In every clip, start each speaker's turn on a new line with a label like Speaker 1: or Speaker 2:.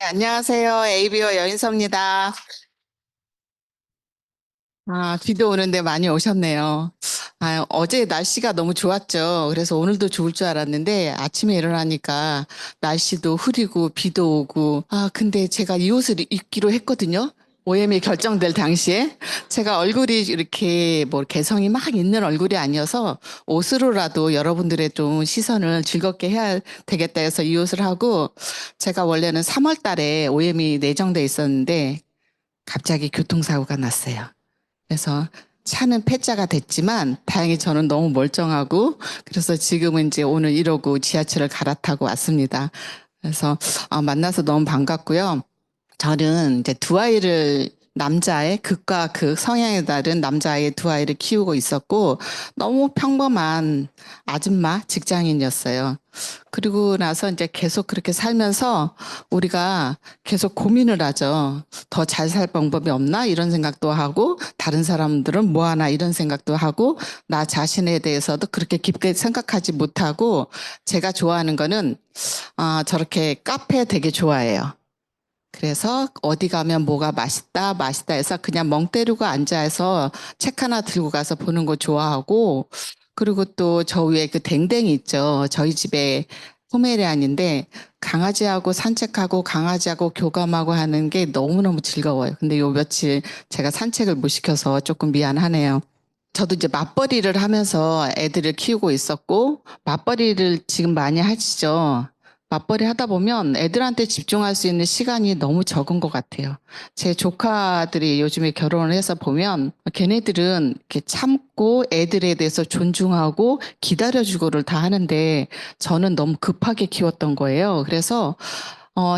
Speaker 1: 안녕하세요. ABO 여인서입니다. 비도 오는데 많이 오셨네요. 어제 날씨가 너무 좋았죠. 그래서 오늘도 좋을 줄 알았는데 아침에 일어나니까 날씨도 흐리고 비도 오고. 근데 제가 이 옷을 입기로 했거든요. OM이 결정될 당시에 제가 얼굴이 이렇게 뭐 개성이 막 있는 얼굴이 아니어서 옷으로라도 여러분들의 좀 시선을 즐겁게 해야 되겠다 해서 이 옷을 하고, 제가 원래는 3월 달에 OM이 내정돼 있었는데 갑자기 교통사고가 났어요. 그래서 차는 폐자가 됐지만 다행히 저는 너무 멀쩡하고, 그래서 지금은 이제 오늘 이러고 지하철을 갈아타고 왔습니다. 그래서 만나서 너무 반갑고요. 저는 이제 두 아이를, 남자의 극과 극 성향에 다른 남자아이 두 아이를 키우고 있었고, 너무 평범한 아줌마 직장인이었어요. 그리고 나서 이제 계속 그렇게 살면서 우리가 계속 고민을 하죠. 더 잘 살 방법이 없나? 이런 생각도 하고, 다른 사람들은 뭐 하나? 이런 생각도 하고, 나 자신에 대해서도 그렇게 깊게 생각하지 못하고, 제가 좋아하는 거는, 저렇게 카페 되게 좋아해요. 그래서 어디 가면 뭐가 맛있다, 맛있다 해서 그냥 멍 때리고 앉아서 책 하나 들고 가서 보는 거 좋아하고, 그리고 또 저 위에 그 댕댕이 있죠. 저희 집에 포메리안인데 강아지하고 산책하고 강아지하고 교감하고 하는 게 너무너무 즐거워요. 근데 요 며칠 제가 산책을 못 시켜서 조금 미안하네요. 저도 이제 맞벌이를 하면서 애들을 키우고 있었고, 맞벌이를 지금 많이 하시죠. 맞벌이 하다 보면 애들한테 집중할 수 있는 시간이 너무 적은 것 같아요. 제 조카들이 요즘에 결혼을 해서 보면 걔네들은 이렇게 참고 애들에 대해서 존중하고 기다려주고를 다 하는데 저는 너무 급하게 키웠던 거예요. 그래서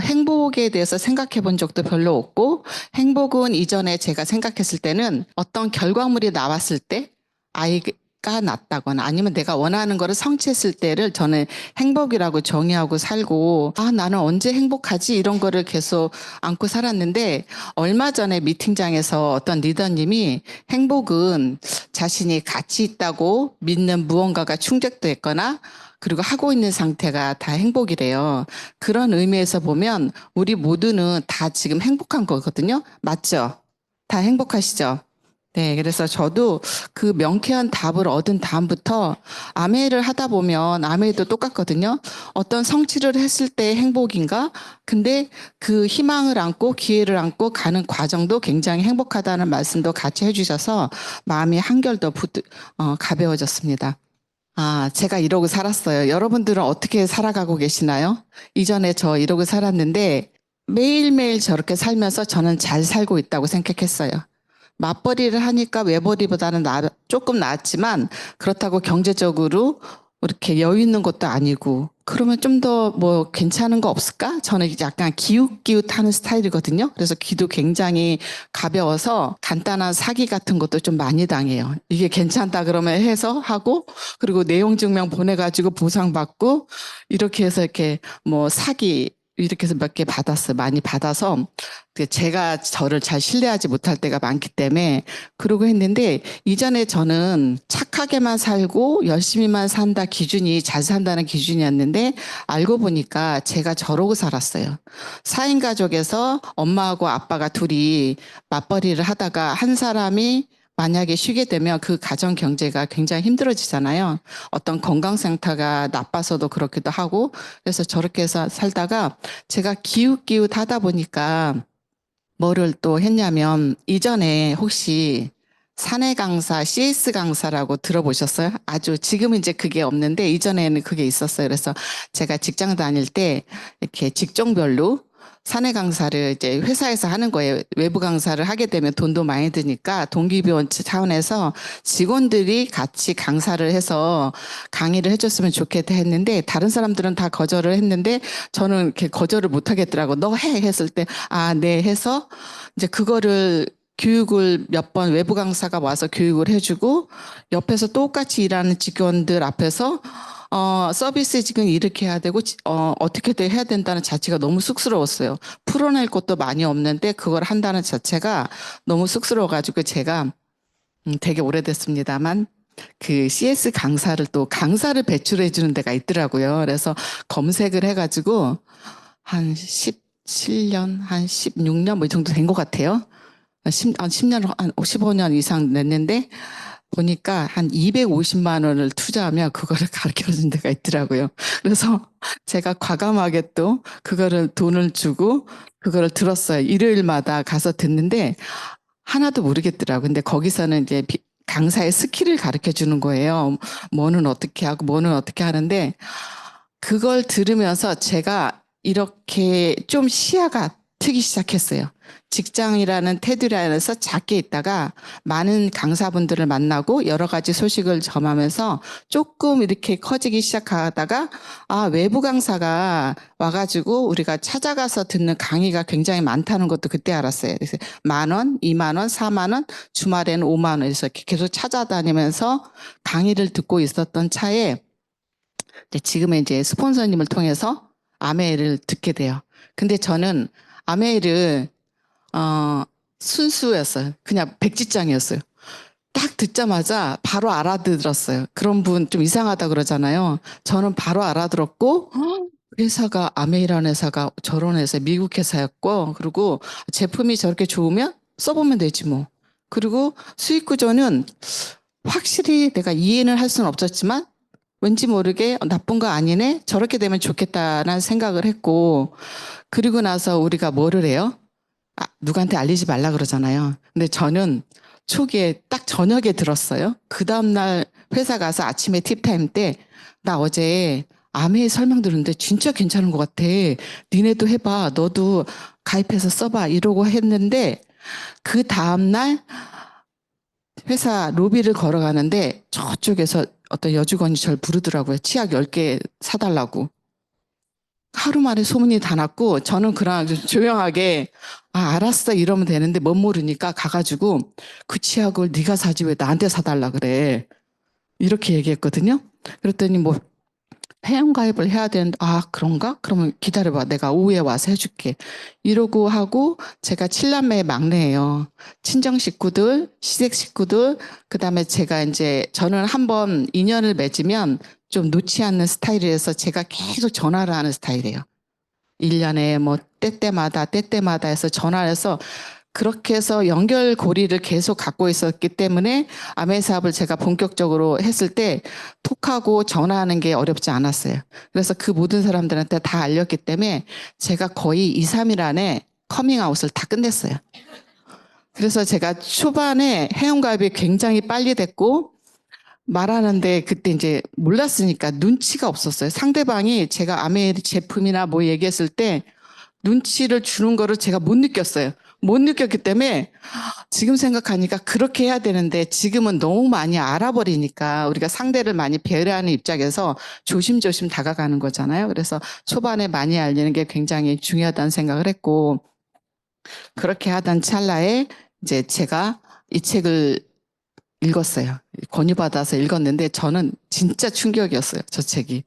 Speaker 1: 행복에 대해서 생각해 본 적도 별로 없고, 행복은 이전에 제가 생각했을 때는 어떤 결과물이 나왔을 때 아이가 낳았다거나 아니면 내가 원하는 거를 성취했을 때를 저는 행복이라고 정의하고 살고, 나는 언제 행복하지? 이런 거를 계속 안고 살았는데, 얼마 전에 미팅장에서 어떤 리더님이 행복은 자신이 가치 있다고 믿는 무언가가 충족됐거나 그리고 하고 있는 상태가 다 행복이래요. 그런 의미에서 보면 우리 모두는 다 지금 행복한 거거든요. 맞죠? 다 행복하시죠? 네, 그래서 저도 그 명쾌한 답을 얻은 다음부터 아메이를 하다 보면 아메이도 똑같거든요. 어떤 성취를 했을 때 행복인가? 근데 그 희망을 안고 기회를 안고 가는 과정도 굉장히 행복하다는 말씀도 같이 해주셔서 마음이 한결 더 가벼워졌습니다. 제가 이러고 살았어요. 여러분들은 어떻게 살아가고 계시나요? 이전에 저 이러고 살았는데 매일매일 저렇게 살면서 저는 잘 살고 있다고 생각했어요. 맞벌이를 하니까 외벌이보다는 조금 나았지만 그렇다고 경제적으로 이렇게 여유 있는 것도 아니고, 그러면 좀 더 뭐 괜찮은 거 없을까? 저는 약간 기웃기웃하는 스타일이거든요. 그래서 기도 굉장히 가벼워서 간단한 사기 같은 것도 좀 많이 당해요. 이게 괜찮다 그러면 해서 하고, 그리고 내용 증명 보내가지고 보상받고, 이렇게 해서 이렇게 뭐 사기 이렇게 해서 몇 개 받았어요. 많이 받아서 제가 저를 잘 신뢰하지 못할 때가 많기 때문에 그러고 했는데, 이전에 저는 착하게만 살고 열심히만 산다 기준이 잘 산다는 기준이었는데, 알고 보니까 제가 저러고 살았어요. 4인 가족에서 엄마하고 아빠가 둘이 맞벌이를 하다가 한 사람이 만약에 쉬게 되면 그 가정 경제가 굉장히 힘들어지잖아요. 어떤 건강 상태가 나빠서도 그렇기도 하고, 그래서 저렇게 해서 살다가 제가 기웃기웃 하다 보니까 뭐를 또 했냐면, 이전에 혹시 사내 강사, CS 강사라고 들어보셨어요? 아주 지금은 이제 그게 없는데 이전에는 그게 있었어요. 그래서 제가 직장 다닐 때 이렇게 직종별로 사내 강사를 이제 회사에서 하는 거예요. 외부 강사를 하게 되면 돈도 많이 드니까 동기부여 차원에서 직원들이 같이 강사를 해서 강의를 해줬으면 좋겠다 했는데, 다른 사람들은 다 거절을 했는데 저는 이렇게 거절을 못 하겠더라고. 너 해 했을 때 네 해서 이제 그거를 교육을 몇 번 외부 강사가 와서 교육을 해주고, 옆에서 똑같이 일하는 직원들 앞에서 서비스 지금 이렇게 해야 되고, 어떻게든 해야 된다는 자체가 너무 쑥스러웠어요. 풀어낼 것도 많이 없는데 그걸 한다는 자체가 너무 쑥스러워가지고 제가 되게 오래됐습니다만 그 CS 강사를 또 강사를 배출해 주는 데가 있더라고요. 그래서 검색을 해가지고 한 7년, 한 16년 뭐 이 정도 된 것 같아요. 10년, 한 15년 이상 냈는데 보니까 한 250만 원을 투자하면 그거를 가르쳐 준 데가 있더라고요. 그래서 제가 과감하게 또 그거를 돈을 주고 그거를 들었어요. 일요일마다 가서 듣는데 하나도 모르겠더라고요. 근데 거기서는 이제 강사의 스킬을 가르쳐 주는 거예요. 뭐는 어떻게 하고 뭐는 어떻게 하는데 그걸 들으면서 제가 이렇게 좀 시야가 트기 시작했어요. 직장이라는 테두리 안에서 작게 있다가 많은 강사분들을 만나고 여러 가지 소식을 점하면서 조금 이렇게 커지기 시작하다가 외부 강사가 와가지고 우리가 찾아가서 듣는 강의가 굉장히 많다는 것도 그때 알았어요. 그래서 10,000원, 20,000원, 40,000원, 주말에는 50,000원 에서 이렇게 계속 찾아다니면서 강의를 듣고 있었던 차에 지금은 이제 스폰서님을 통해서 아메이를 듣게 돼요. 근데 저는 아메이를 순수였어요. 그냥 백지장이었어요. 딱 듣자마자 바로 알아들었어요. 그런 분 좀 이상하다 그러잖아요. 저는 바로 알아들었고 회사가 아메이라는 회사가 저런 회사 미국 회사였고 그리고 제품이 저렇게 좋으면 써보면 되지 뭐. 그리고 수익 구조는 확실히 내가 이해는 할 수는 없었지만 왠지 모르게 나쁜 거 아니네? 저렇게 되면 좋겠다라는 생각을 했고, 그리고 나서 우리가 뭐를 해요? 누구한테 알리지 말라 그러잖아요. 근데 저는 초기에 딱 저녁에 들었어요. 그 다음날 회사 가서 아침에 팁타임 때, 나 어제 아메이 설명 들었는데 진짜 괜찮은 것 같아. 니네도 해봐. 너도 가입해서 써봐. 이러고 했는데, 그 다음날 회사 로비를 걸어가는데 저쪽에서 어떤 여직원이 절 부르더라고요. 치약 10개 사달라고. 하루 만에 소문이 다 났고 저는 그냥 조용하게 알았어 이러면 되는데 못 모르니까 가가지고 그 치약을 네가 사지 왜 나한테 사달라 그래. 이렇게 얘기했거든요. 그랬더니 뭐 회원가입을 해야 되는데 그런가? 그러면 기다려봐 내가 오후에 와서 해줄게 이러고 하고 제가 7남매의 막내예요. 친정 식구들 시댁 식구들 그다음에 제가 이제 저는 한번 인연을 맺으면 좀 놓지 않는 스타일이라서 제가 계속 전화를 하는 스타일이에요. 1년에 뭐 때때마다 해서 전화를 해서 그렇게 해서 연결고리를 계속 갖고 있었기 때문에 아메 사업을 제가 본격적으로 했을 때 톡하고 전화하는 게 어렵지 않았어요. 그래서 그 모든 사람들한테 다 알렸기 때문에 제가 거의 2, 3일 안에 커밍아웃을 다 끝냈어요. 그래서 제가 초반에 회원가입이 굉장히 빨리 됐고 말하는데 그때 이제 몰랐으니까 눈치가 없었어요. 상대방이 제가 아메 제품이나 뭐 얘기했을 때 눈치를 주는 거를 제가 못 느꼈어요. 못 느꼈기 때문에 지금 생각하니까 그렇게 해야 되는데 지금은 너무 많이 알아버리니까 우리가 상대를 많이 배려하는 입장에서 조심조심 다가가는 거잖아요. 그래서 초반에 많이 알리는 게 굉장히 중요하다는 생각을 했고 그렇게 하던 찰나에 이제 제가 이 책을 읽었어요. 권유받아서 읽었는데 저는 진짜 충격이었어요. 저 책이.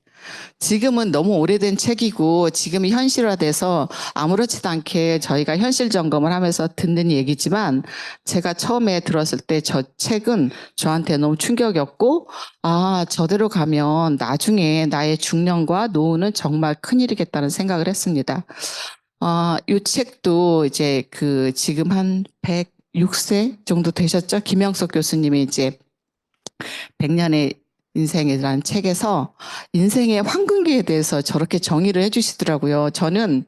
Speaker 1: 지금은 너무 오래된 책이고 지금이 현실화돼서 아무렇지도 않게 저희가 현실 점검을 하면서 듣는 얘기지만 제가 처음에 들었을 때 저 책은 저한테 너무 충격이었고 저대로 가면 나중에 나의 중년과 노후는 정말 큰일이겠다는 생각을 했습니다. 이 책도 이제 지금 한 106세 정도 되셨죠? 김영석 교수님이 이제 100년의 인생이라는 책에서 인생의 황금기에 대해서 저렇게 정의를 해주시더라고요. 저는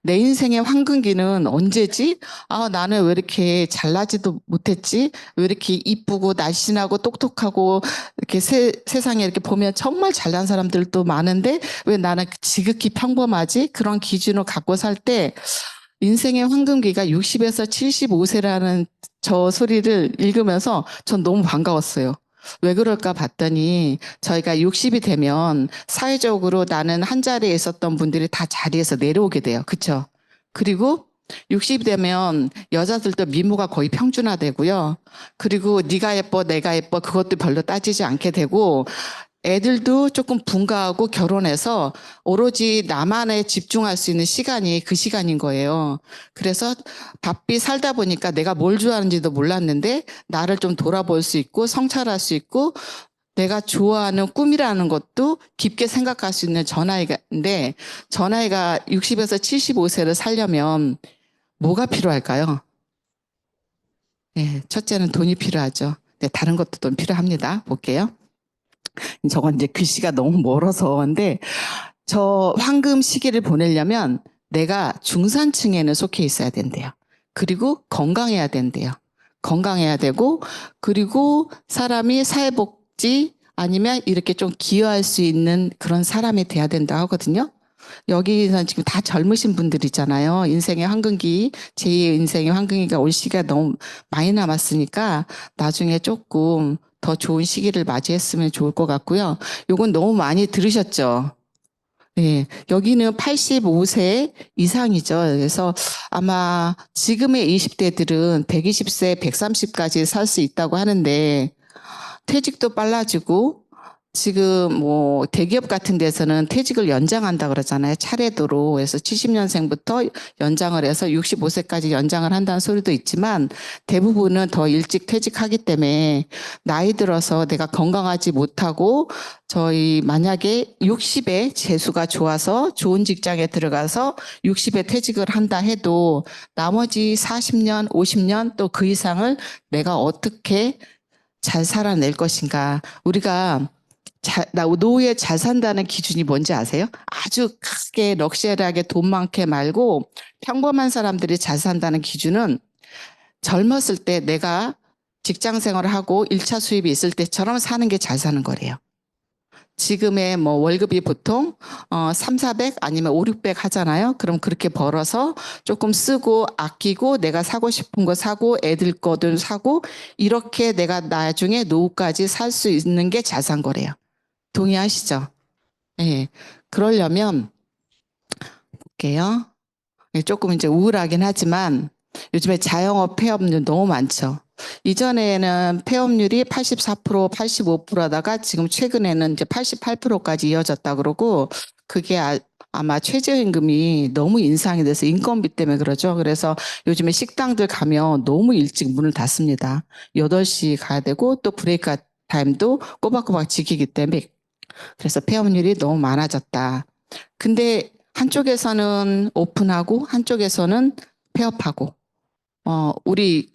Speaker 1: 내 인생의 황금기는 언제지? 나는 왜 이렇게 잘나지도 못했지? 왜 이렇게 이쁘고 날씬하고 똑똑하고 이렇게 세상에 이렇게 보면 정말 잘난 사람들도 많은데 왜 나는 지극히 평범하지? 그런 기준을 갖고 살 때 인생의 황금기가 60에서 75세라는 저 소리를 읽으면서 전 너무 반가웠어요. 왜 그럴까 봤더니 저희가 60이 되면 사회적으로 나는 한 자리에 있었던 분들이 다 자리에서 내려오게 돼요. 그렇죠? 그리고 60이 되면 여자들도 미모가 거의 평준화되고요. 그리고 네가 예뻐 내가 예뻐 그것도 별로 따지지 않게 되고 애들도 조금 분가하고 결혼해서 오로지 나만에 집중할 수 있는 시간이 그 시간인 거예요. 그래서 바삐 살다 보니까 내가 뭘 좋아하는지도 몰랐는데 나를 좀 돌아볼 수 있고 성찰할 수 있고 내가 좋아하는 꿈이라는 것도 깊게 생각할 수 있는 저 나이인데, 저 나이가 60에서 75세를 살려면 뭐가 필요할까요? 예, 첫째는 돈이 필요하죠. 네, 다른 것도 돈 필요합니다. 볼게요. 저건 이제 글씨가 너무 멀어서. 근데 저 황금 시기를 보내려면 내가 중산층에는 속해 있어야 된대요. 그리고 건강해야 된대요. 건강해야 되고, 그리고 사람이 사회복지 아니면 이렇게 좀 기여할 수 있는 그런 사람이 돼야 된다 하거든요. 여기는 지금 다 젊으신 분들이잖아요. 인생의 황금기, 제2의 인생의 황금기가 올 시기가 너무 많이 남았으니까 나중에 조금 더 좋은 시기를 맞이했으면 좋을 것 같고요. 요건 너무 많이 들으셨죠? 네, 여기는 85세 이상이죠. 그래서 아마 지금의 20대들은 120세, 130까지 살 수 있다고 하는데 퇴직도 빨라지고 지금 뭐 대기업 같은 데서는 퇴직을 연장한다 그러잖아요. 차례도로. 그래서 70년생부터 연장을 해서 65세까지 연장을 한다는 소리도 있지만 대부분은 더 일찍 퇴직하기 때문에 나이 들어서 내가 건강하지 못하고 저희 만약에 60에 재수가 좋아서 좋은 직장에 들어가서 60에 퇴직을 한다 해도 나머지 40년, 50년 또 그 이상을 내가 어떻게 잘 살아낼 것인가. 우리가 노후에 잘 산다는 기준이 뭔지 아세요? 아주 크게 럭셔리하게 돈 많게 말고 평범한 사람들이 잘 산다는 기준은 젊었을 때 내가 직장 생활을 하고 1차 수입이 있을 때처럼 사는 게 잘 사는 거래요. 지금의 뭐 월급이 보통 3, 400 아니면 5, 600 하잖아요. 그럼 그렇게 벌어서 조금 쓰고 아끼고 내가 사고 싶은 거 사고 애들 거든 사고 이렇게 내가 나중에 노후까지 살 수 있는 게 잘 산 거래요. 동의하시죠? 예. 그러려면 볼게요. 예, 조금 이제 우울하긴 하지만 요즘에 자영업 폐업률 너무 많죠. 이전에는 폐업률이 84%, 85%하다가 지금 최근에는 이제 88%까지 이어졌다 그러고 그게 아마 최저임금이 너무 인상이 돼서 인건비 때문에 그러죠. 그래서 요즘에 식당들 가면 너무 일찍 문을 닫습니다. 8시 가야 되고 또 브레이크 타임도 꼬박꼬박 지키기 때문에 그래서 폐업률이 너무 많아졌다. 근데 한쪽에서는 오픈하고 한쪽에서는 폐업하고 우리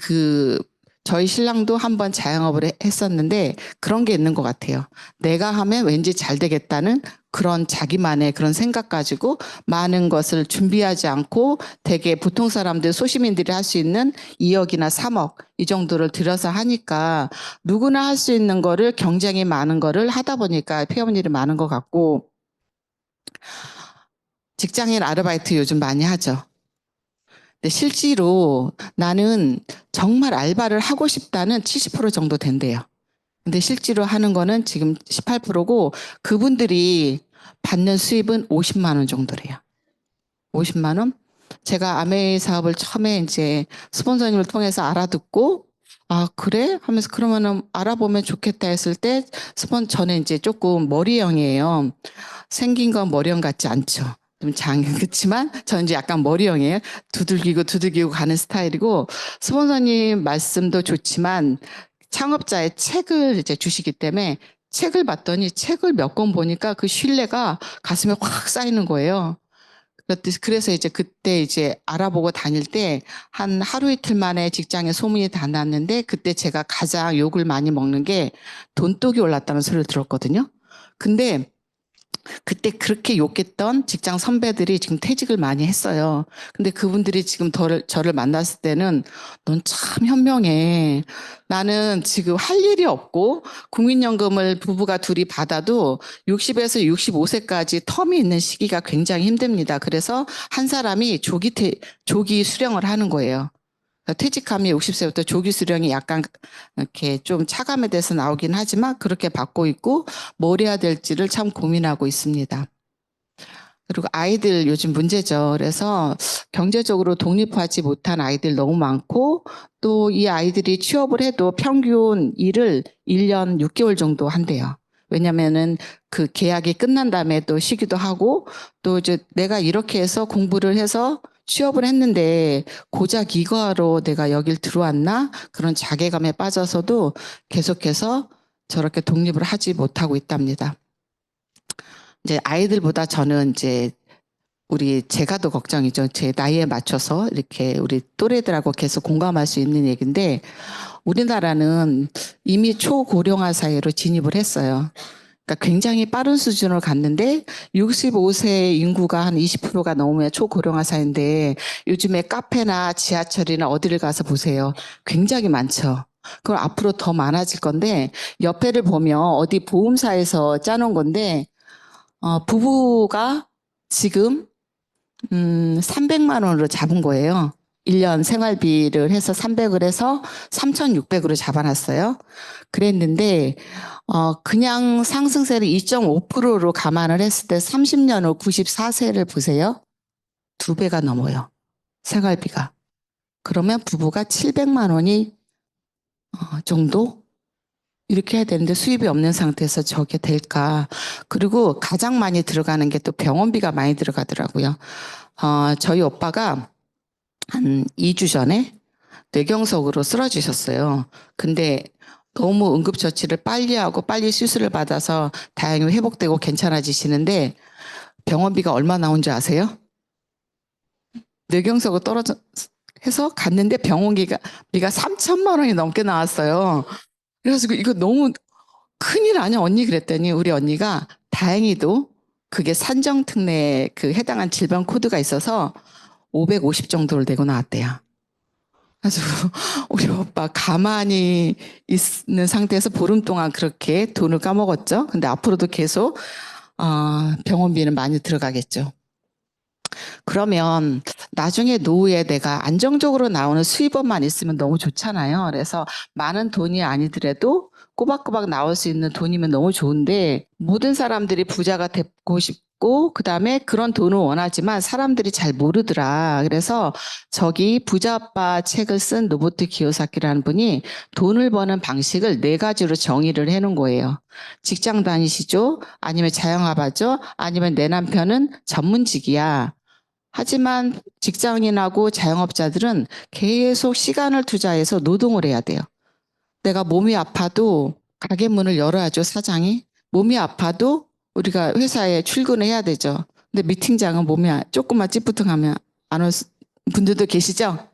Speaker 1: 저희 신랑도 한번 자영업을 했었는데 그런 게 있는 것 같아요. 내가 하면 왠지 잘 되겠다는 그런 자기만의 그런 생각 가지고 많은 것을 준비하지 않고 되게 보통 사람들 소시민들이 할 수 있는 2억이나 3억 이 정도를 들여서 하니까 누구나 할 수 있는 거를 경쟁이 많은 거를 하다 보니까 폐업률이 많은 것 같고 직장인 아르바이트 요즘 많이 하죠. 근데 실제로 나는 정말 알바를 하고 싶다는 70% 정도 된대요. 근데 실제로 하는 거는 지금 18%고 그분들이 받는 수입은 50만 원 정도래요. 50만 원? 제가 아메이 사업을 처음에 이제 스폰서님을 통해서 알아듣고 아, 그래? 하면서 그러면은 알아보면 좋겠다 했을 때 저는 이제 조금 머리형이에요. 생긴 건 머리형 같지 않죠. 좀 그렇지만 저는 이제 약간 머리형이에요. 두들기고 두들기고 가는 스타일이고 스폰서님 말씀도 좋지만 창업자의 책을 이제 주시기 때문에 책을 봤더니 책을 몇 권 보니까 그 신뢰가 가슴에 확 쌓이는 거예요. 그래서 이제 그때 이제 알아보고 다닐 때 한 하루 이틀 만에 직장에 소문이 다 났는데 그때 제가 가장 욕을 많이 먹는 게 돈독이 올랐다는 소리를 들었거든요. 근데 그때 그렇게 욕했던 직장 선배들이 지금 퇴직을 많이 했어요. 근데 그분들이 지금 저를 만났을 때는 넌 참 현명해. 나는 지금 할 일이 없고 국민연금을 부부가 둘이 받아도 60에서 65세까지 텀이 있는 시기가 굉장히 힘듭니다. 그래서 한 사람이 조기 수령을 하는 거예요. 퇴직하면 60세부터 조기 수령이 약간 이렇게 좀 차감에 대해서 나오긴 하지만 그렇게 받고 있고 뭘 해야 될지를 참 고민하고 있습니다. 그리고 아이들 요즘 문제죠. 그래서 경제적으로 독립하지 못한 아이들 너무 많고 또 이 아이들이 취업을 해도 평균 일을 1년 6개월 정도 한대요. 왜냐면은 그 계약이 끝난 다음에 또 쉬기도 하고 또 이제 내가 이렇게 해서 공부를 해서 취업을 했는데 고작 이거로 내가 여길 들어왔나? 그런 자괴감에 빠져서도 계속해서 저렇게 독립을 하지 못하고 있답니다. 이제 아이들보다 저는 이제 제가 더 걱정이죠. 제 나이에 맞춰서 이렇게 우리 또래들하고 계속 공감할 수 있는 얘기인데, 우리나라는 이미 초고령화 사회로 진입을 했어요. 그러니까 굉장히 빠른 수준으로 갔는데 65세 인구가 한 20%가 넘으면 초고령화 사회인데, 요즘에 카페나 지하철이나 어디를 가서 보세요. 굉장히 많죠. 그럼 앞으로 더 많아질 건데, 옆에를 보면 어디 보험사에서 짜놓은 건데, 부부가 지금 300만 원으로 잡은 거예요. 1년 생활비를 해서 300을 해서 3,600으로 잡아놨어요. 그랬는데, 그냥 상승세를 2.5%로 감안을 했을 때 30년 후 94세를 보세요. 2배가 넘어요. 생활비가. 그러면 부부가 700만 원이 정도? 이렇게 해야 되는데 수입이 없는 상태에서 저게 될까? 그리고 가장 많이 들어가는 게 또 병원비가 많이 들어가더라고요. 저희 오빠가 한 2주 전에 뇌경색으로 쓰러지셨어요. 근데 너무 응급처치를 빨리 하고 빨리 수술을 받아서 다행히 회복되고 괜찮아지시는데, 병원비가 얼마 나온 줄 아세요? 뇌경색으로 떨어져 해서 갔는데 병원비가 3천만 원이 넘게 나왔어요. 그래가지고 이거 너무 큰일 아니야 언니, 그랬더니 우리 언니가 다행히도 그게 산정특례 그 해당한 질병 코드가 있어서 550 정도를 내고 나왔대요. 그래서 우리 오빠 가만히 있는 상태에서 보름 동안 그렇게 돈을 까먹었죠. 근데 앞으로도 계속 병원비는 많이 들어가겠죠. 그러면 나중에 노후에 내가 안정적으로 나오는 수입원만 있으면 너무 좋잖아요. 그래서 많은 돈이 아니더라도 꼬박꼬박 나올 수 있는 돈이면 너무 좋은데, 모든 사람들이 부자가 되고 싶고 그다음에 그런 돈을 원하지만 사람들이 잘 모르더라. 그래서 저기 부자 아빠 책을 쓴 로버트 키요사키라는 분이 돈을 버는 방식을 4가지로 정의를 해놓은 거예요. 직장 다니시죠? 아니면 자영업하죠? 아니면 내 남편은 전문직이야. 하지만 직장인하고 자영업자들은 계속 시간을 투자해서 노동을 해야 돼요. 내가 몸이 아파도 가게 문을 열어야죠, 사장이. 몸이 아파도 우리가 회사에 출근을 해야 되죠. 근데 미팅장은 몸이 조금만 찌뿌둥하면 안 올 분들도 계시죠?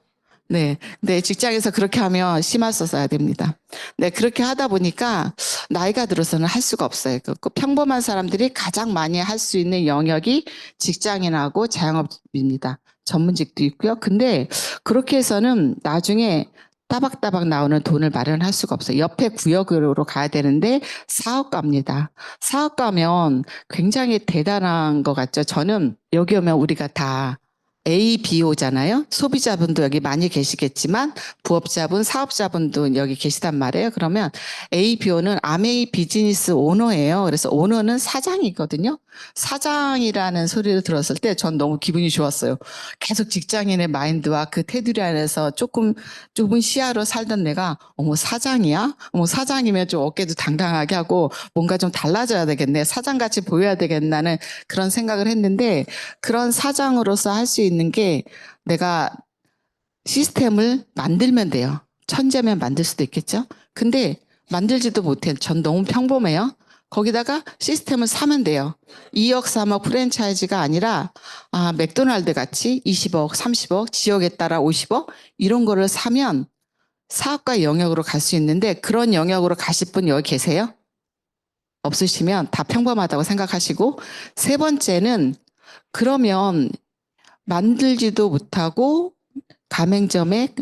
Speaker 1: 네. 근데 직장에서 그렇게 하면 심할서 써야 됩니다. 네. 그렇게 하다 보니까 나이가 들어서는 할 수가 없어요. 그 평범한 사람들이 가장 많이 할 수 있는 영역이 직장인하고 자영업입니다. 전문직도 있고요. 근데 그렇게 해서는 나중에 따박따박 나오는 돈을 마련할 수가 없어요. 옆에 구역으로 가야 되는데 사업가입니다. 사업가면 굉장히 대단한 것 같죠. 저는 여기 오면 우리가 다 ABO잖아요. 소비자분도 여기 많이 계시겠지만 부업자분, 사업자분도 여기 계시단 말이에요. 그러면 ABO는 아메이 비즈니스 오너예요. 그래서 오너는 사장이거든요. 사장이라는 소리를 들었을 때 전 너무 기분이 좋았어요. 계속 직장인의 마인드와 그 테두리 안에서 조금 좁은 시야로 살던 내가 어머 사장이야? 어머 사장이면 좀 어깨도 당당하게 하고 뭔가 좀 달라져야 되겠네. 사장같이 보여야 되겠나는 그런 생각을 했는데, 그런 사장으로서 할 수 있는 게 내가 시스템을 만들면 돼요. 천재면 만들 수도 있겠죠. 근데 만들지도 못해. 전 너무 평범해요. 거기다가 시스템을 사면 돼요. 2억, 3억 프랜차이즈가 아니라 맥도날드 같이 20억, 30억, 지역에 따라 50억 이런 거를 사면 사업가 영역으로 갈 수 있는데, 그런 영역으로 가실 분 여기 계세요? 없으시면 다 평범하다고 생각하시고, 세 번째는 그러면 만들지도 못하고 가맹점에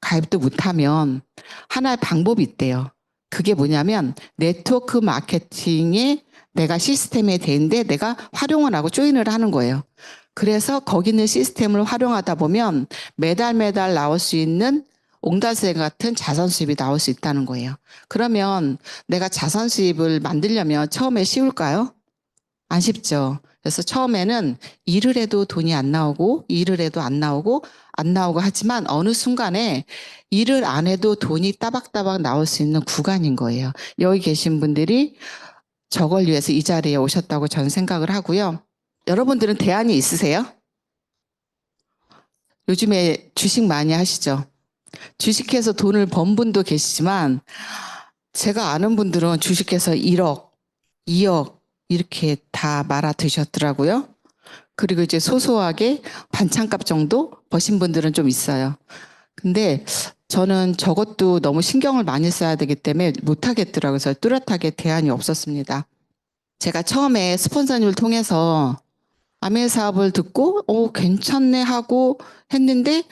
Speaker 1: 가입도 못하면 하나의 방법이 있대요. 그게 뭐냐면 네트워크 마케팅에 내가 시스템에 대인데 내가 활용을 하고 조인을 하는 거예요. 그래서 거기 있는 시스템을 활용하다 보면 매달 매달 나올 수 있는 옹달새 같은 자산 수입이 나올 수 있다는 거예요. 그러면 내가 자산 수입을 만들려면 처음에 쉬울까요? 안 쉽죠. 그래서 처음에는 일을 해도 돈이 안 나오고 일을 해도 안 나오고 안 나오고 하지만 어느 순간에 일을 안 해도 돈이 따박따박 나올 수 있는 구간인 거예요. 여기 계신 분들이 저걸 위해서 이 자리에 오셨다고 저는 생각을 하고요. 여러분들은 대안이 있으세요? 요즘에 주식 많이 하시죠? 주식해서 돈을 번 분도 계시지만 제가 아는 분들은 주식해서 1억, 2억 이렇게 다 말아 드셨더라고요. 그리고 이제 소소하게 반찬값 정도 버신 분들은 좀 있어요. 근데 저는 저것도 너무 신경을 많이 써야 되기 때문에 못하겠더라고요. 그래서 뚜렷하게 대안이 없었습니다. 제가 처음에 스폰서님을 통해서 아메 사업을 듣고, 괜찮네 하고 했는데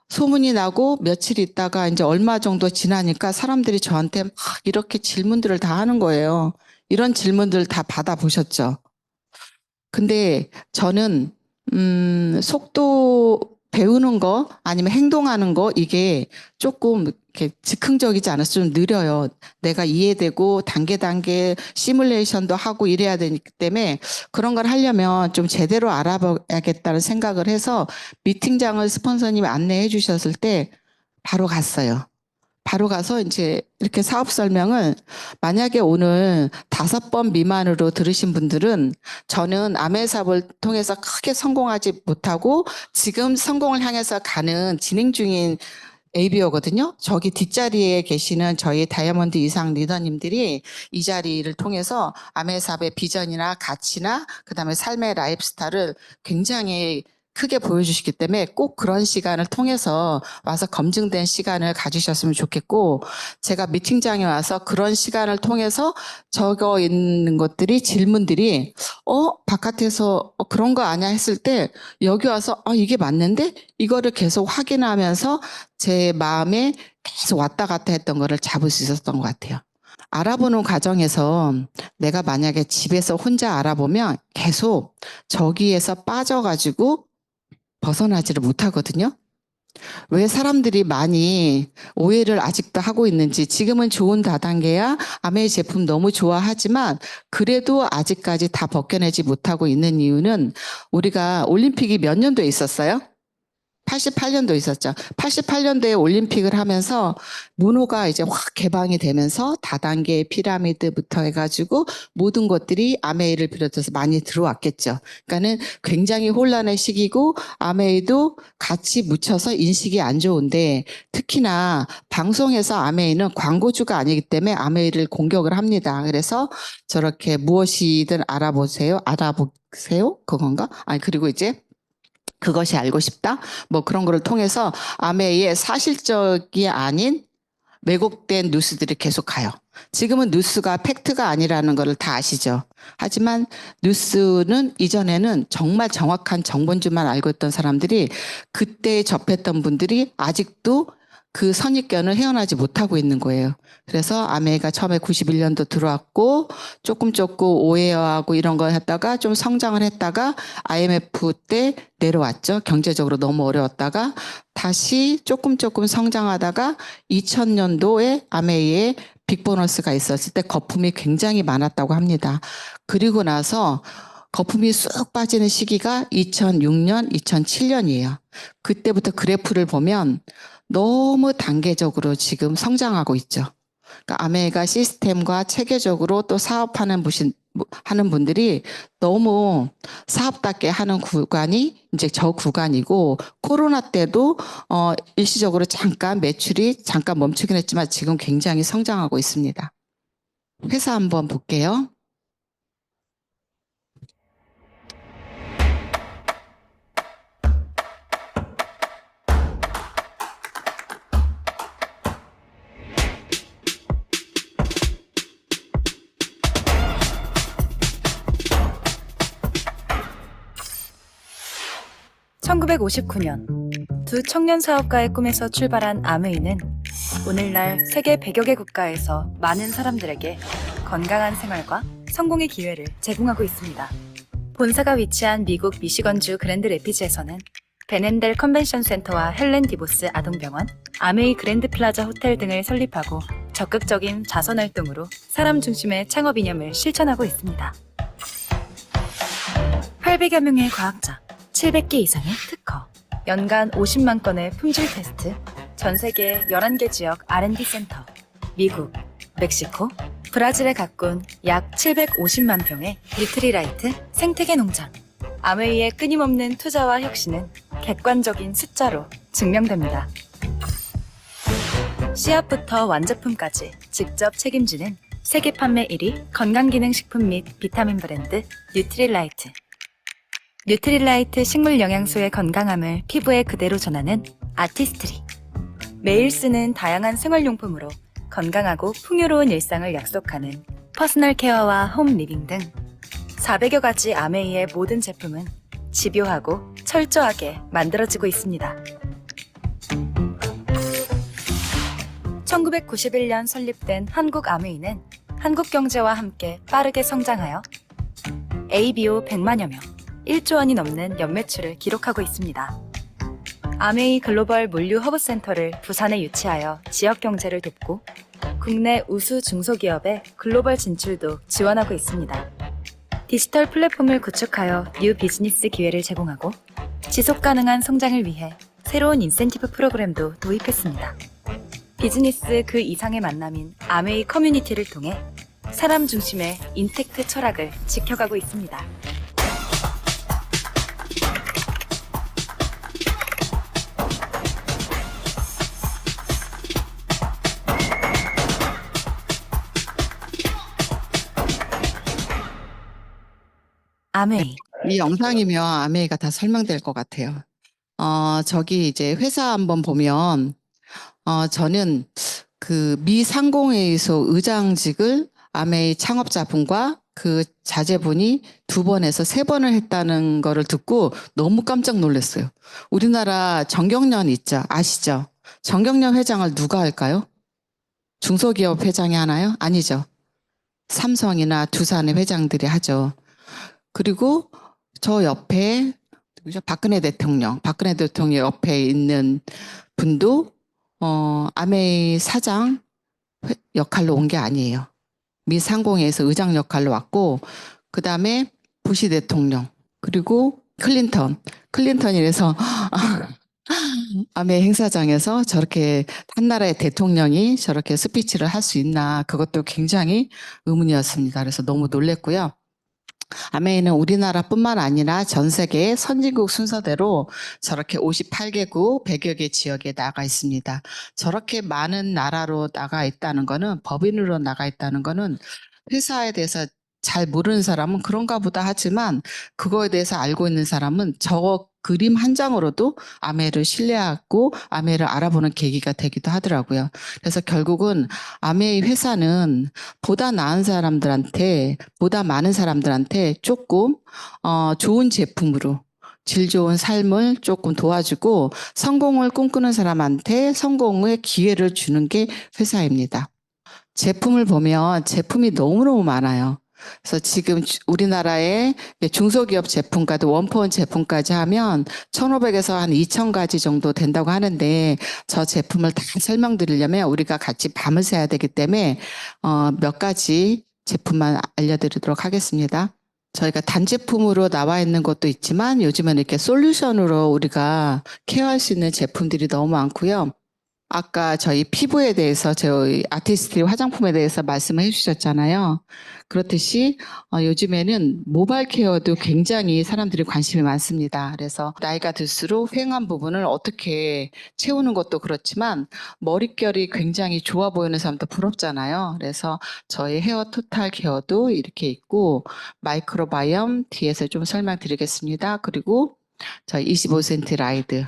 Speaker 1: 소문이 나고 며칠 있다가 이제 얼마 정도 지나니까 사람들이 저한테 막 이렇게 질문들을 다 하는 거예요. 이런 질문들 다 받아보셨죠? 근데 저는 속도 배우는 거 아니면 행동하는 거 이게 조금 이렇게 즉흥적이지 않아서 좀 느려요. 내가 이해되고 단계 시뮬레이션도 하고 이래야 되기 때문에 그런 걸 하려면 좀 제대로 알아봐야겠다는 생각을 해서 미팅장을 스폰서님이 안내해 주셨을 때 바로 갔어요. 바로 가서 이제 이렇게 사업 설명을 만약에 오늘 5번 미만으로 들으신 분들은 저는 아메 사업을 통해서 크게 성공하지 못하고 지금 성공을 향해서 가는 진행 중인 ABO거든요. 저기 뒷자리에 계시는 저희 다이아몬드 이상 리더님들이 이 자리를 통해서 아메 사업의 비전이나 가치나 그다음에 삶의 라이프스타일을 굉장히 크게 보여주시기 때문에 꼭 그런 시간을 통해서 와서 검증된 시간을 가지셨으면 좋겠고 제가 미팅장에 와서 그런 시간을 통해서 적어 있는 것들이 질문들이 바깥에서 그런 거 아니야 했을 때 여기 와서 이게 맞는데 이거를 계속 확인하면서 제 마음에 계속 왔다 갔다 했던 거를 잡을 수 있었던 것 같아요. 알아보는 과정에서 내가 만약에 집에서 혼자 알아보면 계속 저기에서 빠져가지고 벗어나지를 못하거든요. 왜 사람들이 많이 오해를 아직도 하고 있는지 지금은 좋은 다단계야 아메이 제품 너무 좋아하지만 그래도 아직까지 다 벗겨내지 못하고 있는 이유는 우리가 올림픽이 몇 년도에 있었어요? 88년도 있었죠. 88년도에 올림픽을 하면서 문호가 이제 확 개방이 되면서 다단계 피라미드부터 해가지고 모든 것들이 아메이를 비롯해서 많이 들어왔겠죠. 그러니까는 굉장히 혼란의 시기고 아메이도 같이 묻혀서 인식이 안 좋은데 특히나 방송에서 아메이는 광고주가 아니기 때문에 아메이를 공격을 합니다. 그래서 저렇게 무엇이든 알아보세요. 그건가? 아니 그리고 이제 그것이 알고 싶다? 뭐 그런 거를 통해서 아메이의 사실적이 아닌 왜곡된 뉴스들이 계속 가요. 지금은 뉴스가 팩트가 아니라는 거를 다 아시죠. 하지만 뉴스는 이전에는 정말 정확한 정본주만 알고 있던 사람들이 그때 접했던 분들이 아직도 그 선입견을 헤어나지 못하고 있는 거예요. 그래서 아메이가 처음에 91년도 들어왔고 조금 오해하고 이런 거 했다가 좀 성장을 했다가 IMF 때 내려왔죠. 경제적으로 너무 어려웠다가 다시 조금 성장하다가 2000년도에 아메이에 빅보너스가 있었을 때 거품이 굉장히 많았다고 합니다. 그리고 나서 거품이 쑥 빠지는 시기가 2006년, 2007년이에요. 그때부터 그래프를 보면 너무 단계적으로 지금 성장하고 있죠. 그러니까 아메이가 시스템과 체계적으로 또 사업하는 하는 분들이 너무 사업답게 하는 구간이 이제 저 구간이고 코로나 때도 일시적으로 잠깐 매출이 잠깐 멈추긴 했지만 지금 굉장히 성장하고 있습니다. 회사 한번 볼게요.
Speaker 2: (1959년) 두 청년 사업가의 꿈에서 출발한 아메이는 오늘날 세계 100여 개 국가에서 많은 사람들에게 건강한 생활과 성공의 기회를 제공하고 있습니다. 본사가 위치한 미국 미시건주 그랜드 레피즈에서는 베넨델 컨벤션 센터와 헬렌 디보스 아동병원, 아메이 그랜드 플라자 호텔 등을 설립하고 적극적인 자선 활동으로 사람 중심의 창업 이념을 실천하고 있습니다. 800여 명의 과학자, 700개 이상의 특허, 연간 50만 건의 품질 테스트, 전 세계 11개 지역 R&D 센터, 미국, 멕시코, 브라질에 가꾼 약 750만 평의 뉴트리라이트 생태계 농장. 아메이의 끊임없는 투자와 혁신은 객관적인 숫자로 증명됩니다. 씨앗부터 완제품까지 직접 책임지는 세계 판매 1위 건강기능식품 및 비타민 브랜드 뉴트릴라이트. 뉴트릴라이트 식물 영양소의 건강함을 피부에 그대로 전하는 아티스트리. 매일 쓰는 다양한 생활용품으로 건강하고 풍요로운 일상을 약속하는 퍼스널 케어와 홈 리빙 등 400여 가지 아메이의 모든 제품은 집요하고 철저하게 만들어지고 있습니다. 1991년 설립된 한국 아메이는 한국 경제와 함께 빠르게 성장하여 ABO 100만여 명, 1조 원이 넘는 연매출을 기록하고 있습니다. 아메이 글로벌 물류 허브센터를 부산에 유치하여 지역 경제를 돕고 국내 우수 중소기업의 글로벌 진출도 지원하고 있습니다. 디지털 플랫폼을 구축하여 뉴 비즈니스 기회를 제공하고 지속 가능한 성장을 위해 새로운 인센티브 프로그램도 도입했습니다. 비즈니스 그 이상의 만남인 아메이 커뮤니티를 통해 사람 중심의 인텍트 철학을 지켜가고 있습니다. 아메이.
Speaker 1: 이 영상이면 아메이가 다 설명될 것 같아요. 저기 이제 회사 한번 보면, 저는 그 미 상공회의소 의장직을 아메이 창업자분과 그 자제분이 2번에서 3번을 했다는 거를 듣고 너무 깜짝 놀랐어요. 우리나라 정경련 있죠? 아시죠? 정경련 회장을 누가 할까요? 중소기업 회장이 하나요? 아니죠. 삼성이나 두산의 회장들이 하죠. 그리고 저 옆에 박근혜 대통령 옆에 있는 분도 아메이 사장 역할로 온 게 아니에요. 미 상공회에서 의장 역할로 왔고, 그 다음에 부시 대통령, 그리고 클린턴이라서 아메이 행사장에서 저렇게 한 나라의 대통령이 저렇게 스피치를 할 수 있나, 그것도 굉장히 의문이었습니다. 그래서 너무 놀랬고요. 아메이는 우리나라뿐만 아니라 전 세계 선진국 순서대로 저렇게 58개국 100여 개 지역에 나가 있습니다. 저렇게 많은 나라로 나가 있다는 거는, 법인으로 나가 있다는 거는 회사에 대해서 잘 모르는 사람은 그런가 보다 하지만 그거에 대해서 알고 있는 사람은 저 그림 한 장으로도 아메이를 신뢰하고 아메이를 알아보는 계기가 되기도 하더라고요. 그래서 결국은 아메이 회사는 보다 많은 사람들한테 조금 좋은 제품으로 질 좋은 삶을 조금 도와주고 성공을 꿈꾸는 사람한테 성공의 기회를 주는 게 회사입니다. 제품을 보면 제품이 너무너무 많아요. 그래서 지금 우리나라의 중소기업 제품까지 원포원 제품까지 하면 1,500에서 한 2,000가지 정도 된다고 하는데, 저 제품을 다 설명드리려면 우리가 같이 밤을 새야 되기 때문에 몇 가지 제품만 알려드리도록 하겠습니다. 저희가 단제품으로 나와 있는 것도 있지만 요즘은 이렇게 솔루션으로 우리가 케어할 수 있는 제품들이 너무 많고요. 아까 저희 피부에 대해서 저희 아티스트 화장품에 대해서 말씀을 해주셨잖아요. 그렇듯이 요즘에는 모발 케어도 굉장히 사람들이 관심이 많습니다. 그래서 나이가 들수록 휑한 부분을 어떻게 채우는 것도 그렇지만 머릿결이 굉장히 좋아 보이는 사람도 부럽잖아요. 그래서 저희 헤어 토탈 케어도 이렇게 있고, 마이크로바이옴 뒤에서 좀 설명드리겠습니다. 그리고 저희 25센트 라이드,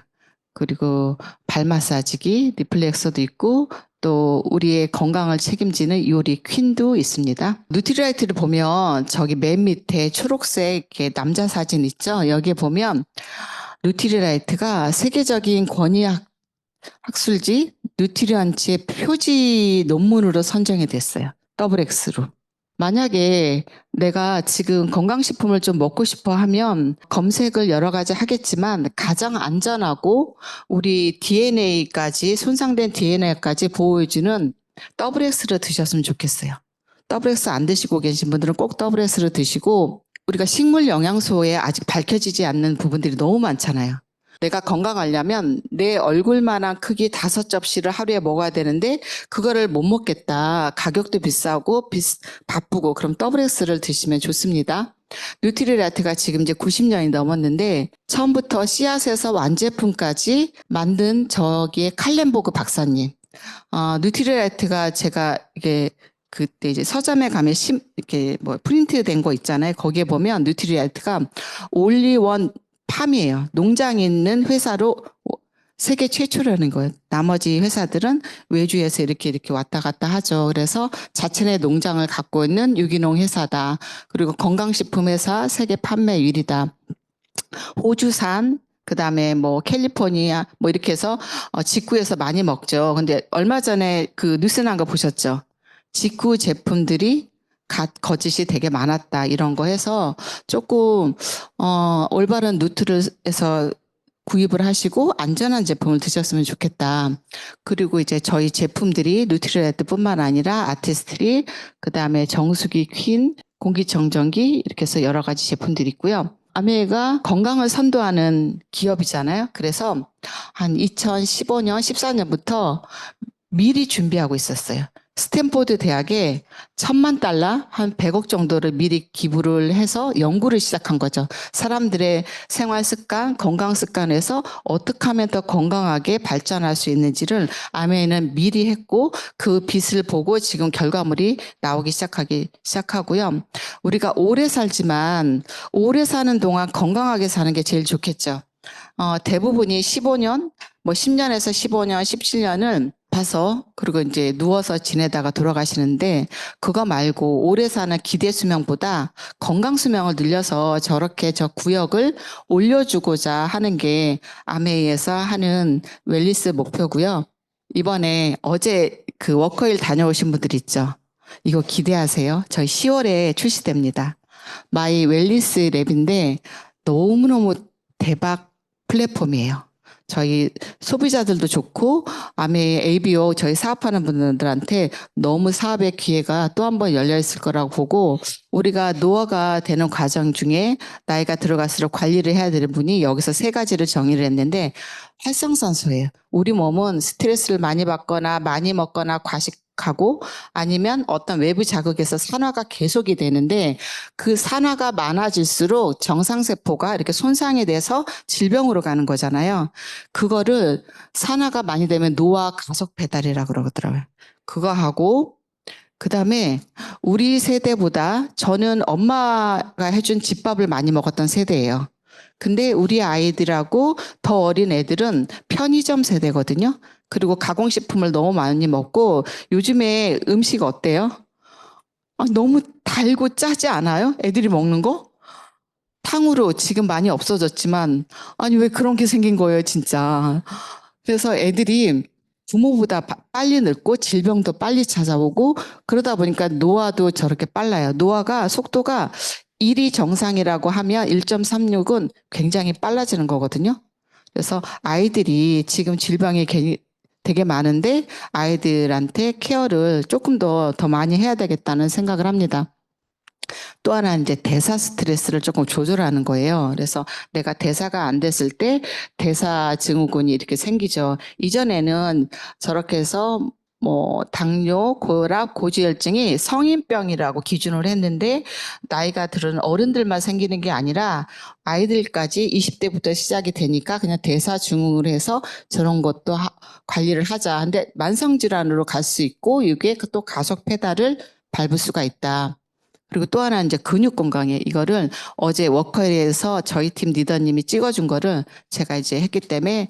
Speaker 1: 그리고 발 마사지기, 리플렉서도 있고, 또 우리의 건강을 책임지는 요리 퀸도 있습니다. 누트리라이트를 보면 저기 맨 밑에 초록색 이렇게 남자 사진 있죠? 여기에 보면 누트리라이트가 세계적인 권위학 학술지 누트리언츠의 표지 논문으로 선정이 됐어요. XX로. 만약에 내가 지금 건강식품을 좀 먹고 싶어 하면 검색을 여러 가지 하겠지만 가장 안전하고 우리 DNA까지, 손상된 DNA까지 보호해주는 XX를 드셨으면 좋겠어요. XX 안 드시고 계신 분들은 꼭 XX를 드시고, 우리가 식물 영양소에 아직 밝혀지지 않는 부분들이 너무 많잖아요. 내가 건강하려면 내 얼굴만한 크기 5접시를 하루에 먹어야 되는데 그거를 못 먹겠다. 가격도 비싸고 바쁘고, 그럼 XX를 드시면 좋습니다. 뉴트리라이트가 지금 이제 90년이 넘었는데 처음부터 씨앗에서 완제품까지 만든 저기에 칼렌보그 박사님, 뉴트리라이트가 제가 이게 그때 이제 서점에 가면 이렇게 뭐 프린트 된 거 있잖아요. 거기에 보면 뉴트리라이트가 올리원 팜이에요. 농장에 있는 회사로 세계 최초라는 거예요. 나머지 회사들은 외주에서 이렇게 왔다 갔다 하죠. 그래서 자체의 농장을 갖고 있는 유기농 회사다. 그리고 건강식품 회사 세계 판매 1위다. 호주산, 그다음에 뭐 캘리포니아 뭐 이렇게 해서 직구에서 많이 먹죠. 근데 얼마 전에 그 뉴스 난 거 보셨죠? 직구 제품들이 거짓이 되게 많았다 이런 거 해서 조금 올바른 누트리에서 구입을 하시고 안전한 제품을 드셨으면 좋겠다. 그리고 이제 저희 제품들이 뉴트리라이트뿐만 아니라 아티스트리, 그다음에 정수기 퀸, 공기청정기 이렇게 해서 여러 가지 제품들이 있고요. 아메이가 건강을 선도하는 기업이잖아요. 그래서 한 2015년, 14년부터 미리 준비하고 있었어요. 스탠포드 대학에 $10,000,000, 한 100억 정도를 미리 기부를 해서 연구를 시작한 거죠. 사람들의 생활 습관, 건강 습관에서 어떻게 하면 더 건강하게 발전할 수 있는지를 아메이는 미리 했고 그 빛을 보고 지금 결과물이 나오기 시작하고요. 우리가 오래 살지만 오래 사는 동안 건강하게 사는 게 제일 좋겠죠. 대부분이 15년, 뭐 10년에서 15년, 17년을 봐서 그리고 이제 누워서 지내다가 돌아가시는데 그거 말고 오래 사는 기대 수명보다 건강 수명을 늘려서 저렇게 저 구역을 올려주고자 하는 게 아메이에서 하는 웰리스 목표고요. 이번에 어제 그 워커힐 다녀오신 분들 있죠. 이거 기대하세요. 저희 10월에 출시됩니다. 마이 웰리스 랩인데 너무너무 대박 플랫폼이에요. 저희 소비자들도 좋고 아메이 ABO 저희 사업하는 분들한테 너무 사업의 기회가 또 한 번 열려 있을 거라고 보고 우리가 노화가 되는 과정 중에 나이가 들어갈수록 관리를 해야 되는 분이 여기서 3가지를 정의를 했는데 활성산소예요. 우리 몸은 스트레스를 많이 받거나 많이 먹거나 과식하고 아니면 어떤 외부 자극에서 산화가 계속이 되는데 그 산화가 많아질수록 정상세포가 이렇게 손상이 돼서 질병으로 가는 거잖아요. 그거를 산화가 많이 되면 노화 가속 배달이라고 그러더라고요. 그거 하고 그다음에 우리 세대보다 저는 엄마가 해준 집밥을 많이 먹었던 세대예요. 근데 우리 아이들하고 더 어린 애들은 편의점 세대거든요. 그리고 가공식품을 너무 많이 먹고 요즘에 음식 어때요? 너무 달고 짜지 않아요? 애들이 먹는 거? 탕후루 지금 많이 없어졌지만 아니 왜 그런 게 생긴 거예요 진짜. 그래서 애들이 부모보다 빨리 늙고 질병도 빨리 찾아오고 그러다 보니까 노화도 저렇게 빨라요. 노화가 속도가 1이 정상이라고 하면 1.36은 굉장히 빨라지는 거거든요. 그래서 아이들이 지금 질병이 되게 많은데 아이들한테 케어를 조금 더 많이 해야 되겠다는 생각을 합니다. 또 하나 이제 대사 스트레스를 조금 조절하는 거예요. 그래서 내가 대사가 안 됐을 때 대사 증후군이 이렇게 생기죠. 이전에는 저렇게 해서 뭐 당뇨, 고혈압, 고지혈증이 성인병이라고 기준을 했는데 나이가 들은 어른들만 생기는 게 아니라 아이들까지 20대부터 시작이 되니까 그냥 대사 증후를 해서 저런 것도 관리를 하자. 근데 만성 질환으로 갈 수 있고 이게 또 가속 페달을 밟을 수가 있다. 그리고 또 하나 이제 근육 건강에 이거를 어제 워커힐에서 저희 팀 리더님이 찍어준 거를 제가 이제 했기 때문에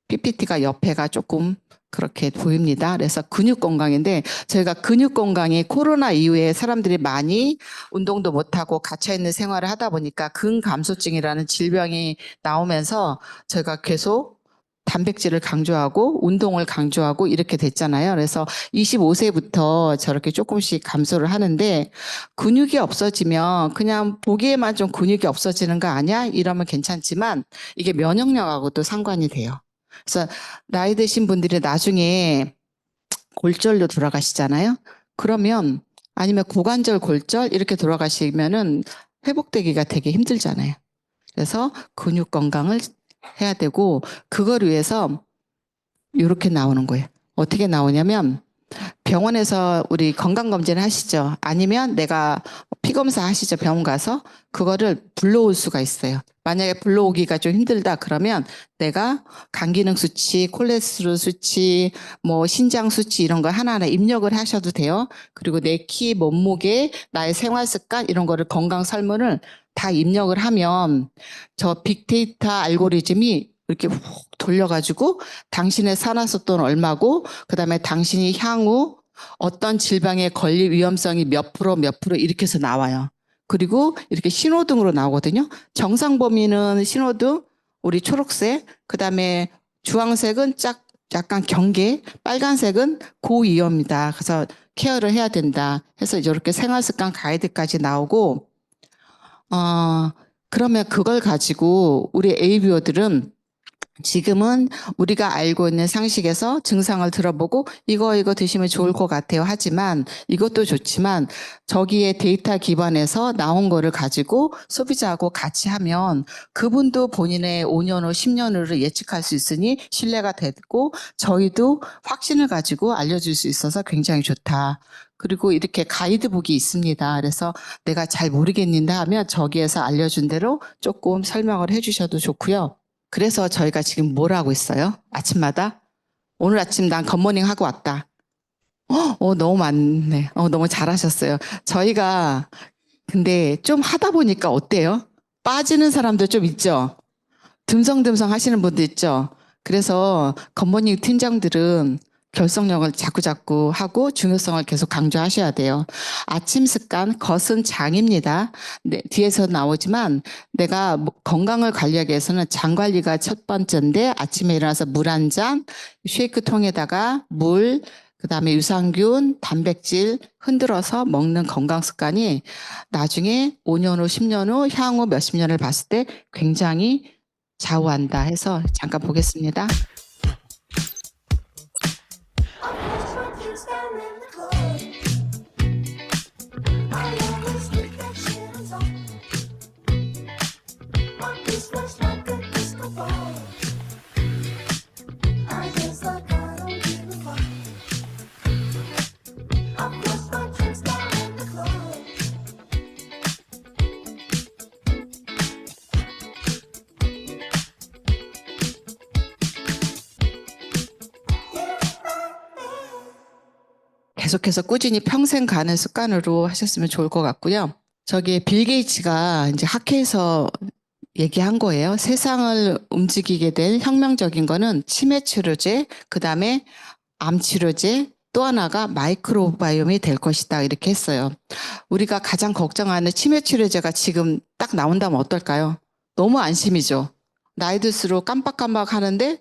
Speaker 1: PPT가 옆에가 조금 그렇게 보입니다. 그래서 근육 건강인데 저희가 근육 건강이 코로나 이후에 사람들이 많이 운동도 못하고 갇혀있는 생활을 하다 보니까 근감소증이라는 질병이 나오면서 저희가 계속 단백질을 강조하고 운동을 강조하고 이렇게 됐잖아요. 그래서 25세부터 저렇게 조금씩 감소를 하는데 근육이 없어지면 그냥 보기에만 좀 근육이 없어지는 거 아니야? 이러면 괜찮지만 이게 면역력하고도 상관이 돼요. 그래서 나이 드신 분들이 나중에 골절로 돌아가시잖아요. 그러면 아니면 고관절 골절 이렇게 돌아가시면은 회복되기가 되게 힘들잖아요. 그래서 근육 건강을 해야 되고 그걸 위해서 이렇게 나오는 거예요. 어떻게 나오냐면 병원에서 우리 건강검진 하시죠. 아니면 내가 피검사 하시죠. 병원 가서 그거를 불러올 수가 있어요. 만약에 불러오기가 좀 힘들다 그러면 내가 간기능 수치, 콜레스테롤 수치, 뭐 신장 수치 이런 거 하나하나 입력을 하셔도 돼요. 그리고 내 키, 몸무게, 나의 생활 습관 이런 거를 건강 설문을 다 입력을 하면 저 빅데이터 알고리즘이 이렇게 훅 돌려가지고 당신의 산화수소는 얼마고 그다음에 당신이 향후 어떤 질병에 걸릴 위험성이 몇 프로 이렇게 해서 나와요. 그리고 이렇게 신호등으로 나오거든요. 정상 범위는 신호등, 우리 초록색, 그다음에 주황색은 약간 경계, 빨간색은 고위험이다. 그래서 케어를 해야 된다. 해서 이렇게 생활습관 가이드까지 나오고, 그러면 그걸 가지고 우리 ABO들은 지금은 우리가 알고 있는 상식에서 증상을 들어보고 이거 드시면 좋을 것 같아요 하지만 이것도 좋지만 저기에 데이터 기반에서 나온 거를 가지고 소비자하고 같이 하면 그분도 본인의 5년 후 10년 후를 예측할 수 있으니 신뢰가 되고 저희도 확신을 가지고 알려줄 수 있어서 굉장히 좋다. 그리고 이렇게 가이드북이 있습니다. 그래서 내가 잘 모르겠는데 하면 저기에서 알려준 대로 조금 설명을 해주셔도 좋고요. 그래서 저희가 지금 뭘 하고 있어요? 아침마다? 오늘 아침 난 굿모닝 하고 왔다. 너무 많네. 너무 잘하셨어요. 저희가 근데 좀 하다 보니까 어때요? 빠지는 사람도 좀 있죠? 듬성듬성 하시는 분도 있죠? 그래서 굿모닝 팀장들은 결속력을 자꾸자꾸 하고 중요성을 계속 강조하셔야 돼요. 아침 습관, 것은 장입니다. 네, 뒤에서 나오지만 내가 건강을 관리하기 위해서는 장 관리가 첫 번째인데 아침에 일어나서 물 한 잔, 쉐이크 통에다가 물, 그다음에 유산균, 단백질 흔들어서 먹는 건강 습관이 나중에 5년 후, 10년 후, 향후 몇십 년을 봤을 때 굉장히 좌우한다 해서 잠깐 보겠습니다. 계속해서 꾸준히 평생 가는 습관으로 하셨으면 좋을 것 같고요. 저기 빌 게이츠가 이제 학회에서 얘기한 거예요. 세상을 움직이게 된 혁명적인 거는 치매 치료제, 그다음에 암 치료제, 또 하나가 마이크로바이옴이 될 것이다. 이렇게 했어요. 우리가 가장 걱정하는 치매 치료제가 지금 딱 나온다면 어떨까요? 너무 안심이죠. 나이 들수록 깜빡깜빡 하는데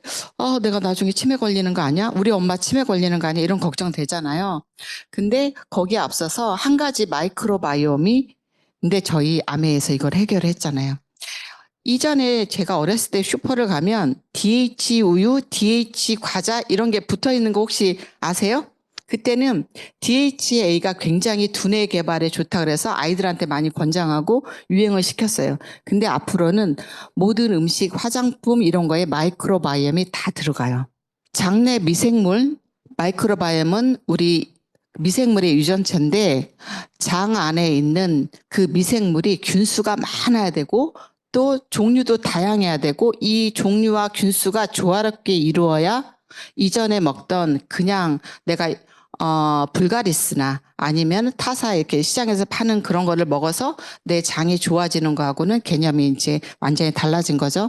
Speaker 1: 내가 나중에 치매 걸리는 거 아니야? 우리 엄마 치매 걸리는 거 아니야? 이런 걱정 되잖아요. 근데 거기에 앞서서 한 가지 마이크로바이옴이 근데 저희 아메에서 이걸 해결했잖아요. 이전에 제가 어렸을 때 슈퍼를 가면 DH 우유, DH 과자 이런 게 붙어 있는 거 혹시 아세요? 그때는 DHA가 굉장히 두뇌 개발에 좋다 그래서 아이들한테 많이 권장하고 유행을 시켰어요. 근데 앞으로는 모든 음식, 화장품 이런 거에 마이크로바이옴이 다 들어가요. 장내 미생물, 마이크로바이옴은 우리 미생물의 유전체인데 장 안에 있는 그 미생물이 균수가 많아야 되고 또 종류도 다양해야 되고 이 종류와 균수가 조화롭게 이루어야 이전에 먹던 그냥 내가 불가리스나 아니면 타사 이렇게 시장에서 파는 그런 거를 먹어서 내 장이 좋아지는 거하고는 개념이 이제 완전히 달라진 거죠.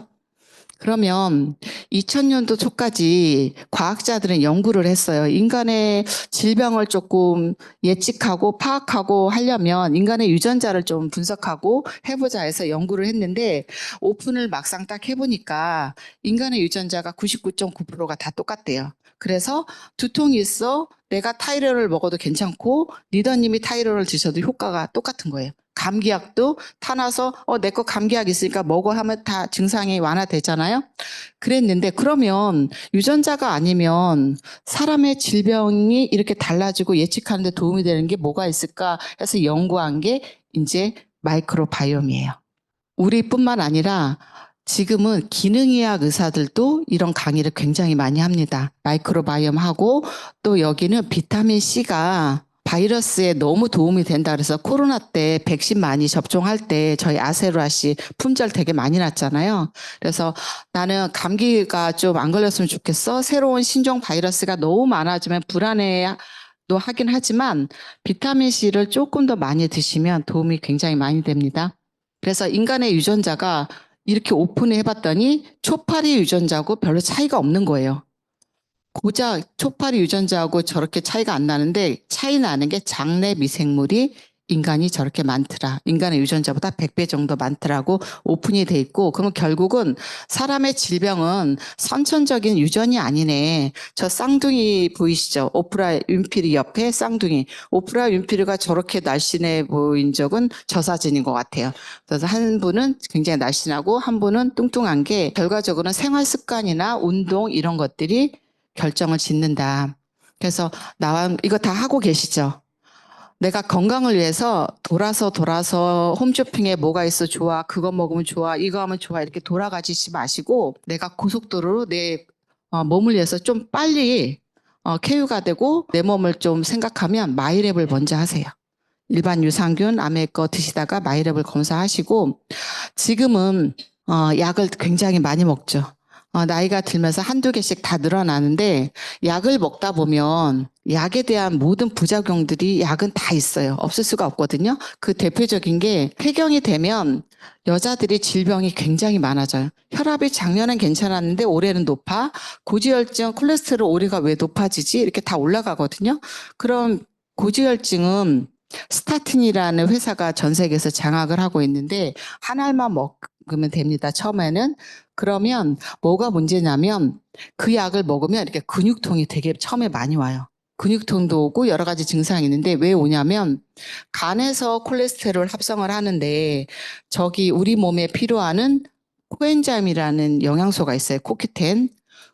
Speaker 1: 그러면 2000년도 초까지 과학자들은 연구를 했어요. 인간의 질병을 조금 예측하고 파악하고 하려면 인간의 유전자를 좀 분석하고 해보자 해서 연구를 했는데 오픈을 막상 딱 해보니까 인간의 유전자가 99.9%가 다 똑같대요. 그래서 두통이 있어 내가 타이레놀을 먹어도 괜찮고 리더님이 타이레놀을 드셔도 효과가 똑같은 거예요. 감기약도 타나서 내 거 감기약 있으니까 먹어 하면 다 증상이 완화되잖아요. 그랬는데 그러면 유전자가 아니면 사람의 질병이 이렇게 달라지고 예측하는 데 도움이 되는 게 뭐가 있을까 해서 연구한 게 이제 마이크로바이옴이에요. 우리뿐만 아니라 지금은 기능의학 의사들도 이런 강의를 굉장히 많이 합니다. 마이크로바이옴 하고 또 여기는 비타민 C가 바이러스에 너무 도움이 된다 그래서 코로나 때 백신 많이 접종할 때 저희 아세로아 씨 품절 되게 많이 났잖아요. 그래서 나는 감기가 좀 안 걸렸으면 좋겠어. 새로운 신종 바이러스가 너무 많아지면 불안해도 하긴 하지만 비타민 C를 조금 더 많이 드시면 도움이 굉장히 많이 됩니다. 그래서 인간의 유전자가 이렇게 오픈해 봤더니 초파리 유전자하고 별로 차이가 없는 거예요. 고작 초파리 유전자하고 저렇게 차이가 안 나는데 차이 나는 게 장내 미생물이 인간이 저렇게 많더라. 인간의 유전자보다 100배 정도 많더라고 오픈이 돼 있고 그러면 결국은 사람의 질병은 선천적인 유전이 아니네. 저 쌍둥이 보이시죠? 오프라 윈프리 옆에 쌍둥이. 오프라 윈프리가 저렇게 날씬해 보인 적은 저 사진인 것 같아요. 그래서 한 분은 굉장히 날씬하고 한 분은 뚱뚱한 게 결과적으로는 생활 습관이나 운동 이런 것들이 결정을 짓는다. 그래서 나와 이거 다 하고 계시죠? 내가 건강을 위해서 돌아서 홈쇼핑에 뭐가 있어 좋아, 그거 먹으면 좋아, 이거 하면 좋아 이렇게 돌아가시지 마시고 내가 고속도로로 내 몸을 위해서 좀 빨리 쾌유가 되고 내 몸을 좀 생각하면 마이랩을 먼저 하세요. 일반 유산균, 아메 거 드시다가 마이랩을 검사하시고 지금은 약을 굉장히 많이 먹죠. 나이가 들면서 한두 개씩 다 늘어나는데 약을 먹다 보면 약에 대한 모든 부작용들이 약은 다 있어요. 없을 수가 없거든요. 그 대표적인 게 폐경이 되면 여자들이 질병이 굉장히 많아져요. 혈압이 작년엔 괜찮았는데 올해는 높아. 고지혈증, 콜레스테롤 올해가 왜 높아지지? 이렇게 다 올라가거든요. 그럼 고지혈증은 스타틴이라는 회사가 전 세계에서 장악을 하고 있는데 한 알만 먹으면 됩니다. 처음에는. 그러면 뭐가 문제냐면 그 약을 먹으면 이렇게 근육통이 되게 처음에 많이 와요. 근육통도 오고 여러 가지 증상이 있는데 왜 오냐면 간에서 콜레스테롤 합성을 하는데 저기 우리 몸에 필요한 코엔자임이라는 영양소가 있어요. 코큐텐.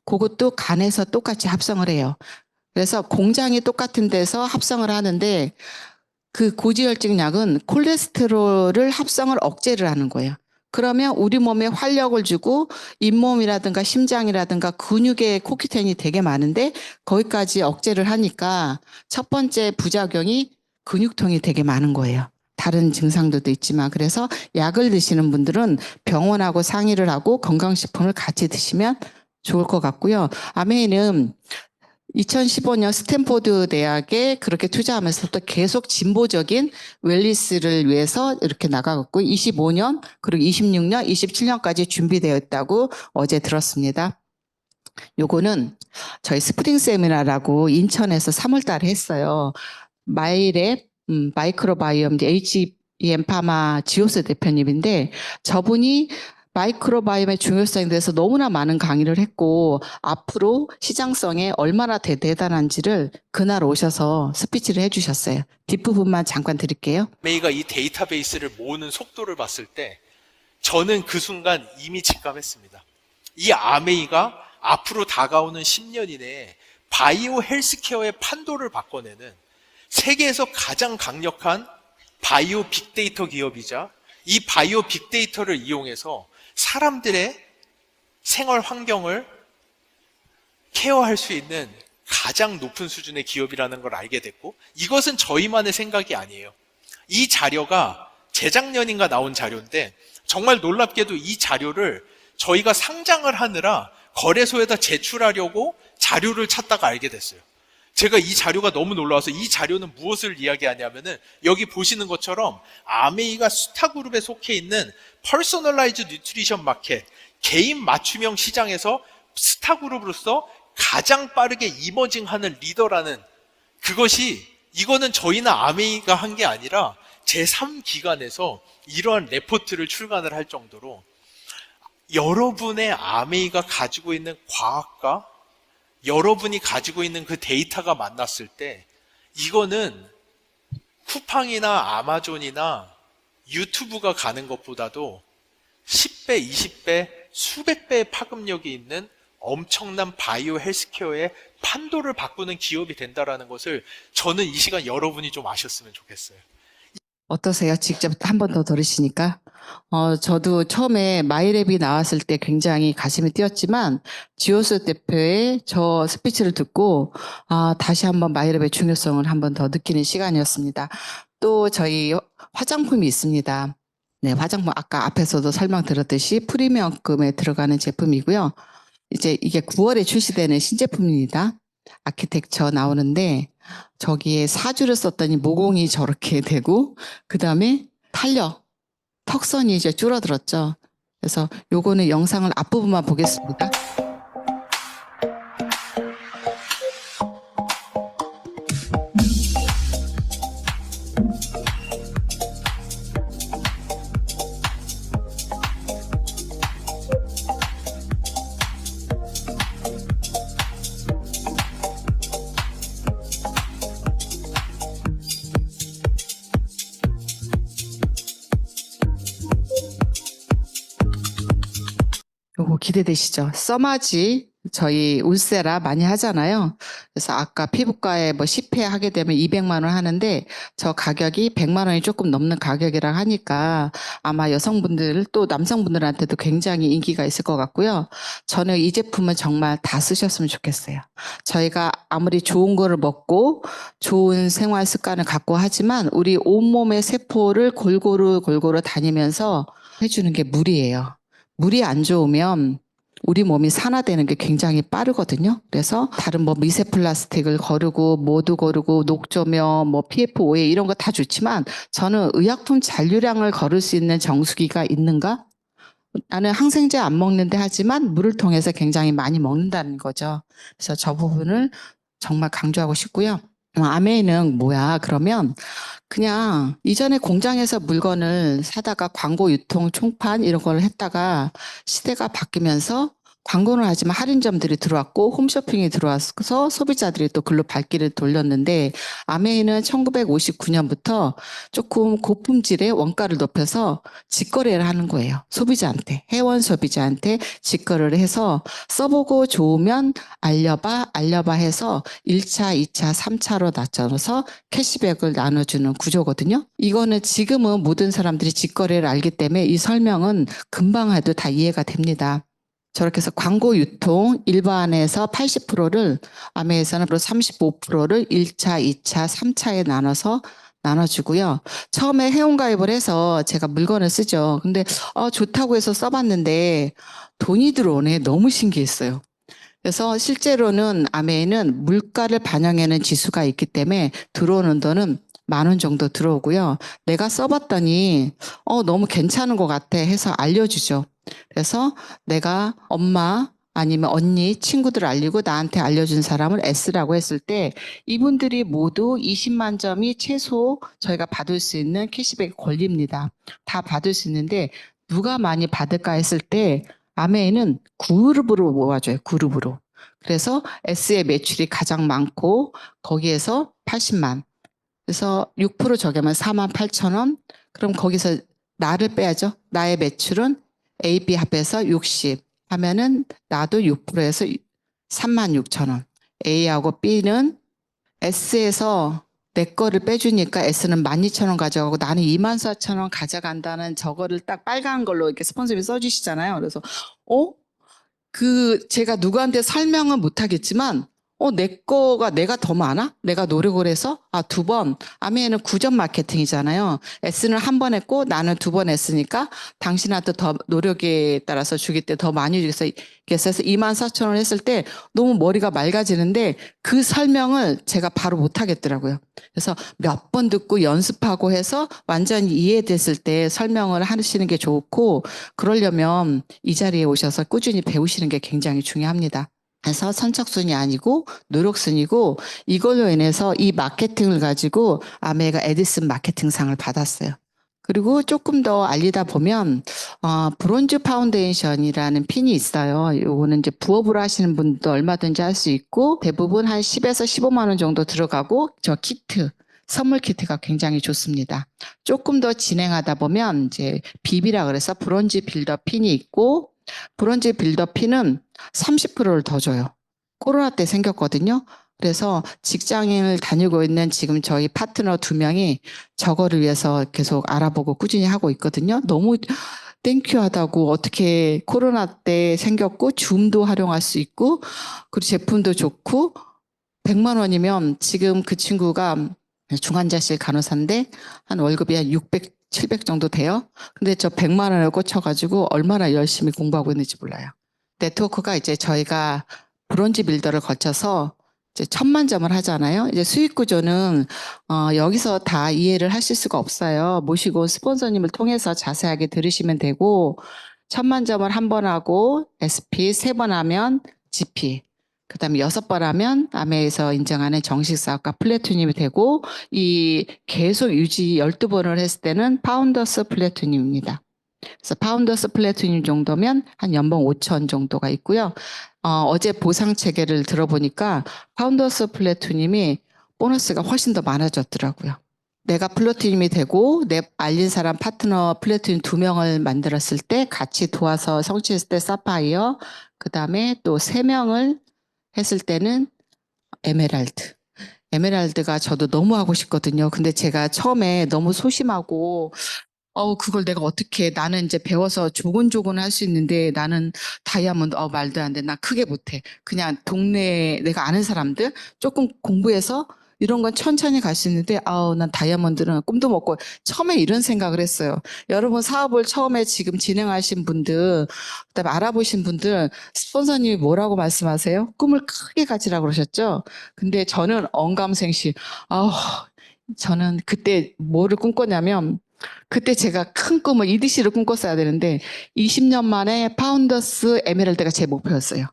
Speaker 1: 그것도 간에서 똑같이 합성을 해요. 그래서 공장이 똑같은 데서 합성을 하는데 그 고지혈증 약은 콜레스테롤을 합성을 억제를 하는 거예요. 그러면 우리 몸에 활력을 주고 잇몸이라든가 심장이라든가 근육에 코큐텐이 되게 많은데 거기까지 억제를 하니까 첫 번째 부작용이 근육통이 되게 많은 거예요. 다른 증상들도 있지만 그래서 약을 드시는 분들은 병원하고 상의를 하고 건강식품을 같이 드시면 좋을 것 같고요. 아메이는 2015년 스탠포드 대학에 그렇게 투자하면서부터 계속 진보적인 웰니스를 위해서 이렇게 나가고 25년 그리고 26년, 27년까지 준비되어 있다고 어제 들었습니다. 요거는 저희 스프링 세미나라고 인천에서 3월 달에 했어요. 마이랩 마이크로바이옴 HEM 파마 지오스 대표님인데 저분이 마이크로바이옴의 중요성에 대해서 너무나 많은 강의를 했고 앞으로 시장성에 얼마나 대단한지를 그날 오셔서 스피치를 해주셨어요. 뒷부분만 잠깐 드릴게요.
Speaker 3: 아메이가 이 데이터베이스를 모으는 속도를 봤을 때 저는 그 순간 이미 직감했습니다. 이 아메이가 앞으로 다가오는 10년 이내에 바이오 헬스케어의 판도를 바꿔내는 세계에서 가장 강력한 바이오 빅데이터 기업이자 이 바이오 빅데이터를 이용해서 사람들의 생활 환경을 케어할 수 있는 가장 높은 수준의 기업이라는 걸 알게 됐고 이것은 저희만의 생각이 아니에요. 이 자료가 재작년인가 나온 자료인데 정말 놀랍게도 이 자료를 저희가 상장을 하느라 거래소에다 제출하려고 자료를 찾다가 알게 됐어요. 제가 이 자료가 너무 놀라워서 이 자료는 무엇을 이야기하냐면은 여기 보시는 것처럼 아메이가 수타그룹에 속해 있는 퍼스널라이즈 뉴트리션 마켓 개인 맞춤형 시장에서 스타그룹으로서 가장 빠르게 이머징하는 리더라는 그것이 이거는 저희나 아메이가 한 게 아니라 제3기관에서 이러한 레포트를 출간을 할 정도로 여러분의 아메이가 가지고 있는 과학과 여러분이 가지고 있는 그 데이터가 만났을 때 이거는 쿠팡이나 아마존이나 유튜브가 가는 것보다도 10배, 20배, 수백 배의 파급력이 있는 엄청난 바이오 헬스케어의 판도를 바꾸는 기업이 된다는 것을 저는 이 시간 여러분이 좀 아셨으면 좋겠어요.
Speaker 1: 어떠세요? 직접 한 번 더 들으시니까? 저도 처음에 마이랩이 나왔을 때 굉장히 가슴이 뛰었지만 지오스 대표의 저 스피치를 듣고 다시 한번 마이랩의 중요성을 한번 더 느끼는 시간이었습니다. 또 저희 화장품이 있습니다. 네, 화장품 아까 앞에서도 설명드렸듯이 프리미엄급에 들어가는 제품이고요. 이제 이게 9월에 출시되는 신제품입니다. 아키텍처 나오는데 저기에 사주를 썼더니 모공이 저렇게 되고 그 다음에 탄력, 턱선이 이제 줄어들었죠. 그래서 요거는 영상을 앞부분만 보겠습니다. 요거 기대되시죠? 써마지 저희 울세라 많이 하잖아요. 그래서 아까 피부과에 뭐 10회 하게 되면 200만 원 하는데 저 가격이 100만 원이 조금 넘는 가격이라 하니까 아마 여성분들 또 남성분들한테도 굉장히 인기가 있을 것 같고요. 저는 이 제품은 정말 다 쓰셨으면 좋겠어요. 저희가 아무리 좋은 거를 먹고 좋은 생활 습관을 갖고 하지만 우리 온몸의 세포를 골고루 다니면서 해주는 게 물이에요. 물이 안 좋으면 우리 몸이 산화되는 게 굉장히 빠르거든요. 그래서 다른 뭐 미세 플라스틱을 거르고 모두 거르고 녹조며 뭐 PFOA 이런 거 다 좋지만 저는 의약품 잔류량을 거를 수 있는 정수기가 있는가? 나는 항생제 안 먹는데 하지만 물을 통해서 굉장히 많이 먹는다는 거죠. 그래서 저 부분을 정말 강조하고 싶고요. 아메이는 뭐야? 그러면 그냥 이전에 공장에서 물건을 사다가 광고 유통 총판 이런 걸 했다가 시대가 바뀌면서 광고는 하지만 할인점들이 들어왔고 홈쇼핑이 들어와서 소비자들이 또 글로 발길을 돌렸는데 아메이는 1959년부터 조금 고품질의 원가를 높여서 직거래를 하는 거예요. 소비자한테, 회원 소비자한테 직거래를 해서 써보고 좋으면 알려봐 해서 1차, 2차, 3차로 나눠서 캐시백을 나눠주는 구조거든요. 이거는 지금은 모든 사람들이 직거래를 알기 때문에 이 설명은 금방 해도 다 이해가 됩니다. 저렇게 해서 광고 유통 일반에서 80%를 아메에서는 35%를 1차, 2차, 3차에 나눠주고요. 처음에 회원가입을 해서 제가 물건을 쓰죠. 근데 좋다고 해서 써봤는데 돈이 들어오네. 너무 신기했어요. 그래서 실제로는 아메이는 물가를 반영하는 지수가 있기 때문에 들어오는 돈은 10,000원 정도 들어오고요. 내가 써봤더니 너무 괜찮은 것 같아 해서 알려주죠. 그래서 내가 엄마 아니면 언니, 친구들 알리고 나한테 알려준 사람을 S라고 했을 때 이분들이 모두 20만 점이 최소 저희가 받을 수 있는 캐시백이 걸립니다. 다 받을 수 있는데 누가 많이 받을까 했을 때 아메이는 그룹으로 모아줘요. 그룹으로. 그래서 S의 매출이 가장 많고 거기에서 80만. 그래서 6% 저기하면 48,000원. 그럼 거기서 나를 빼야죠. 나의 매출은 A, B 합해서 60 하면은 나도 6%에서 36,000원. A하고 B는 S에서 내 거를 빼주니까 S는 12,000원 가져가고 나는 24,000원 가져간다는 저거를 딱 빨간 걸로 이렇게 스폰서님이 써주시잖아요. 그래서 제가 누구한테 설명은 못하겠지만 내 거가 내가 더 많아? 내가 노력을 해서 2번. 아메이는 9점 마케팅이잖아요. S는 한 번 했고 나는 2번 했으니까 당신한테 더 노력에 따라서 주기 때 더 많이 주겠어. 그래서 24,000원 했을 때 너무 머리가 맑아지는데 그 설명을 제가 바로 못하겠더라고요. 그래서 몇 번 듣고 연습하고 해서 완전히 이해됐을 때 설명을 하시는 게 좋고 그러려면 이 자리에 오셔서 꾸준히 배우시는 게 굉장히 중요합니다. 그래서 선착순이 아니고 노력순이고 이걸로 인해서 이 마케팅을 가지고 아메이가 에디슨 마케팅상을 받았어요. 그리고 조금 더 알리다 보면 브론즈 파운데이션이라는 핀이 있어요. 요거는 이제 부업으로 하시는 분도 얼마든지 할 수 있고 대부분 한 10에서 15만 원 정도 들어가고 저 키트 선물 키트가 굉장히 좋습니다. 조금 더 진행하다 보면 이제 비비라 그래서 브론즈 빌더 핀이 있고 브론즈 빌더 핀은 30%를 더 줘요. 코로나 때 생겼거든요. 그래서 직장인을 다니고 있는 지금 저희 파트너 2명이 저거를 위해서 계속 알아보고 꾸준히 하고 있거든요. 너무 땡큐하다고 어떻게 코로나 때 생겼고 줌도 활용할 수 있고 그리고 제품도 좋고 100만 원이면 지금 그 친구가 중환자실 간호사인데 한 월급이 한 600, 700 정도 돼요. 근데 저 100만 원을 꽂혀가지고 얼마나 열심히 공부하고 있는지 몰라요. 네트워크가 이제 저희가 브론즈 빌더를 거쳐서 이제 1000만 점을 하잖아요. 이제 수익 구조는 여기서 다 이해를 하실 수가 없어요. 모시고 온 스폰서님을 통해서 자세하게 들으시면 되고 1000만 점을 한 번 하고 SP 3번 하면 GP 그다음에 6번 하면 아메에서 인정하는 정식 사업가 플래티늄이 되고 이 계속 유지 12번을 했을 때는 파운더스 플래티늄입니다. 그래서 파운더스 플래티늄 정도면 한 연봉 5천 정도가 있고요. 어제 보상 체계를 들어보니까 파운더스 플래티늄이 보너스가 훨씬 더 많아졌더라고요. 내가 플래티늄이 되고 내 알린 사람 파트너 플래티늄 2명을 만들었을 때 같이 도와서 성취했을 때 사파이어 그다음에 또 3명을 했을 때는 에메랄드. 에메랄드가 저도 너무 하고 싶거든요. 근데 제가 처음에 너무 소심하고 그걸 내가 어떻게 나는 이제 배워서 조곤조곤 할 수 있는데 나는 다이아몬드 말도 안 돼. 나 크게 못해. 그냥 동네 내가 아는 사람들 조금 공부해서 이런 건 천천히 갈 수 있는데 난 다이아몬드는 꿈도 못 꿔. 처음에 이런 생각을 했어요. 여러분 사업을 처음에 지금 진행하신 분들 그다음에 알아보신 분들 스폰서님이 뭐라고 말씀하세요? 꿈을 크게 가지라고 그러셨죠? 근데 저는 언감생시 저는 그때 뭐를 꿈꿨냐면 그때 제가 큰 꿈을 EDC를 꿈꿨어야 되는데 20년 만에 파운더스 에메랄드가 제 목표였어요.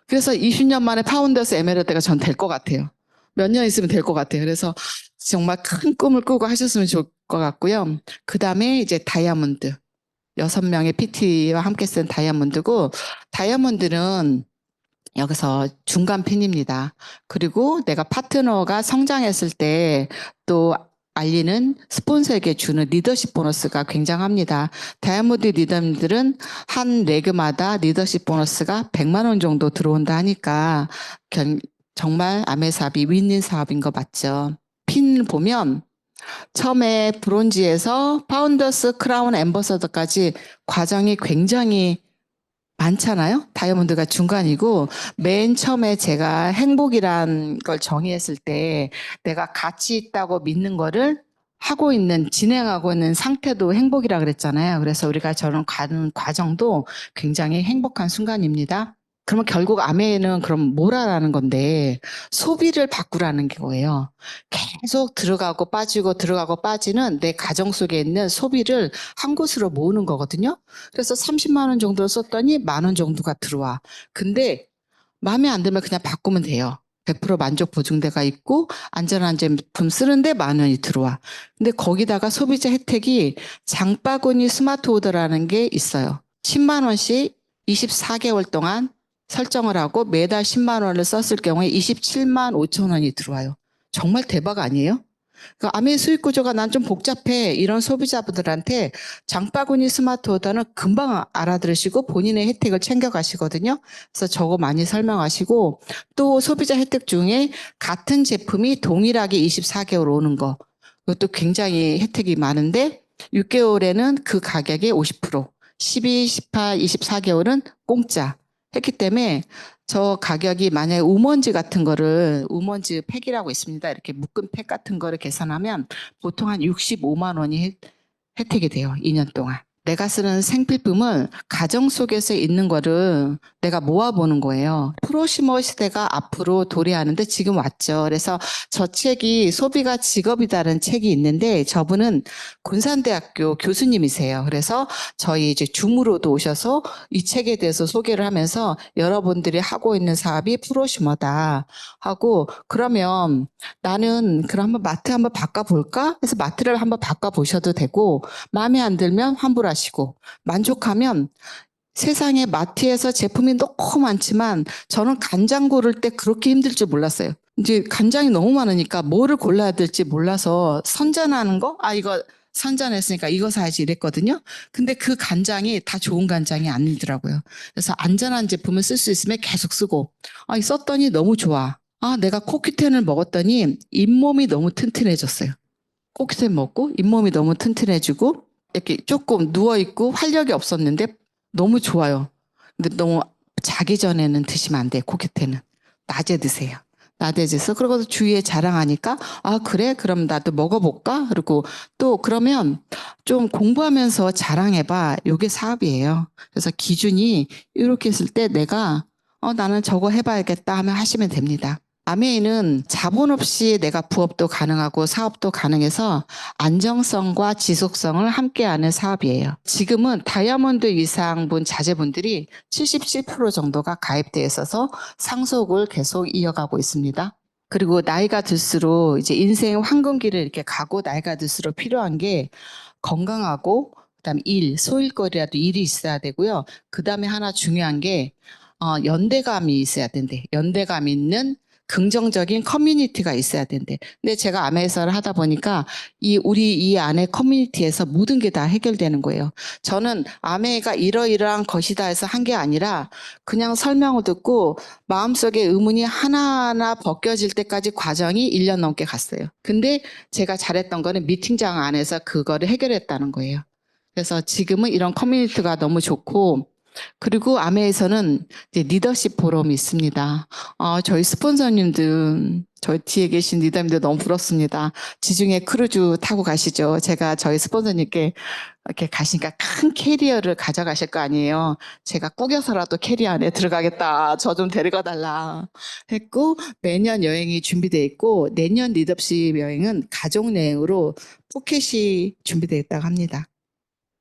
Speaker 1: 그래서 20년 만에 파운더스 에메랄드가 전 될 것 같아요. 몇 년 있으면 될 것 같아요. 그래서 정말 큰 꿈을 꾸고 하셨으면 좋을 것 같고요. 그 다음에 이제 다이아몬드. 6명의 PT와 함께 쓴 다이아몬드고 다이아몬드는 여기서 중간 핀입니다. 그리고 내가 파트너가 성장했을 때 또 알리는 스폰서에게 주는 리더십 보너스가 굉장합니다. 다이아몬드 리더들은 한 레그마다 리더십 보너스가 100만 원 정도 들어온다 하니까 정말 아메 사업이 윈윈 사업인 거 맞죠? 핀 보면 처음에 브론즈에서 파운더스 크라운 앰버서더까지 과정이 굉장히 많잖아요. 다이아몬드가 중간이고 맨 처음에 제가 행복이란 걸 정의했을 때 내가 가치 있다고 믿는 거를 하고 있는 진행하고 있는 상태도 행복이라 그랬잖아요. 그래서 우리가 저런 가는 과정도 굉장히 행복한 순간입니다. 그러면 결국 아메는 그럼 뭘 하라는 건데 소비를 바꾸라는 거예요. 계속 들어가고 빠지고 들어가고 빠지는 내 가정 속에 있는 소비를 한 곳으로 모으는 거거든요. 그래서 30만 원 정도 썼더니 10,000원 정도가 들어와. 근데 마음에 안 들면 그냥 바꾸면 돼요. 100% 만족 보증대가 있고 안전한 제품 쓰는데 10,000원이 들어와. 근데 거기다가 소비자 혜택이 장바구니 스마트 오더라는 게 있어요. 10만 원씩 24개월 동안 설정을 하고 매달 10만 원을 썼을 경우에 27만 5천 원이 들어와요. 정말 대박 아니에요? 그러니까 아메 수익 구조가 난 좀 복잡해. 이런 소비자분들한테 장바구니 스마트 오더는 금방 알아들으시고 본인의 혜택을 챙겨가시거든요. 그래서 저거 많이 설명하시고 또 소비자 혜택 중에 같은 제품이 동일하게 24개월 오는 거. 이것도 굉장히 혜택이 많은데 6개월에는 그 가격의 50%, 12, 18, 24개월은 공짜. 했기 때문에 저 가격이 만약에 우먼지 같은 거를 우먼지 팩이라고 있습니다. 이렇게 묶은 팩 같은 거를 계산하면 보통 한 65만 원이 혜택이 돼요. 2년 동안. 내가 쓰는 생필품을 가정 속에서 있는 거를 내가 모아보는 거예요. 프로시머 시대가 앞으로 도래하는데 지금 왔죠. 그래서 저 책이 소비가 직업이다라는 책이 있는데 저분은 군산대학교 교수님이세요. 그래서 저희 이제 줌으로도 오셔서 이 책에 대해서 소개를 하면서 여러분들이 하고 있는 사업이 프로시머다 하고 그러면 나는 그럼 한번 마트 한번 바꿔볼까? 해서 마트를 한번 바꿔보셔도 되고 마음에 안 들면 환불하시고 만족하면 세상에 마트에서 제품이 너무 많지만 저는 간장 고를 때 그렇게 힘들 줄 몰랐어요. 이제 간장이 너무 많으니까 뭐를 골라야 될지 몰라서 선전하는 거? 이거 선전했으니까 이거 사야지 이랬거든요. 근데 그 간장이 다 좋은 간장이 아니더라고요. 그래서 안전한 제품을 쓸 수 있으면 계속 쓰고 썼더니 너무 좋아. 아, 내가 코큐텐을 먹었더니 잇몸이 너무 튼튼해졌어요. 코큐텐 먹고 잇몸이 너무 튼튼해지고 이렇게 조금 누워있고 활력이 없었는데 너무 좋아요. 근데 너무 자기 전에는 드시면 안 돼요. 코큐텐은. 낮에 드세요. 낮에 드서 그러고 주위에 자랑하니까 아 그래? 그럼 나도 먹어볼까? 그리고 또 그러면 좀 공부하면서 자랑해봐. 요게 사업이에요. 그래서 기준이 이렇게 했을 때 내가 나는 저거 해봐야겠다 하면 하시면 됩니다. 아메이는 자본 없이 내가 부업도 가능하고 사업도 가능해서 안정성과 지속성을 함께하는 사업이에요. 지금은 다이아몬드 이상분 자제분들이 77% 정도가 가입되어 있어서 상속을 계속 이어가고 있습니다. 그리고 나이가 들수록 이제 인생 황금기를 이렇게 가고 나이가 들수록 필요한 게 건강하고 그다음 일, 소일거리라도 일이 있어야 되고요. 그다음에 하나 중요한 게 연대감이 있어야 된대. 연대감 있는 긍정적인 커뮤니티가 있어야 된대. 근데 제가 아메이서를 하다 보니까 우리 이 안에 커뮤니티에서 모든 게 다 해결되는 거예요. 저는 아메이가 이러이러한 것이다 해서 한 게 아니라 그냥 설명을 듣고 마음속에 의문이 하나하나 벗겨질 때까지 과정이 1년 넘게 갔어요. 근데 제가 잘했던 거는 미팅장 안에서 그거를 해결했다는 거예요. 그래서 지금은 이런 커뮤니티가 너무 좋고 그리고 아메에서는 이제 리더십 포럼이 있습니다. 저희 스폰서님들, 저희 뒤에 계신 리더님들 너무 부럽습니다. 지중해 크루즈 타고 가시죠. 제가 저희 스폰서님께 이렇게 가시니까 큰 캐리어를 가져가실 거 아니에요. 제가 꾸겨서라도 캐리어 안에 들어가겠다. 저 좀 데려가 달라 했고 매년 여행이 준비되어 있고 내년 리더십 여행은 가족 여행으로 푸켓이 준비되어 있다고 합니다.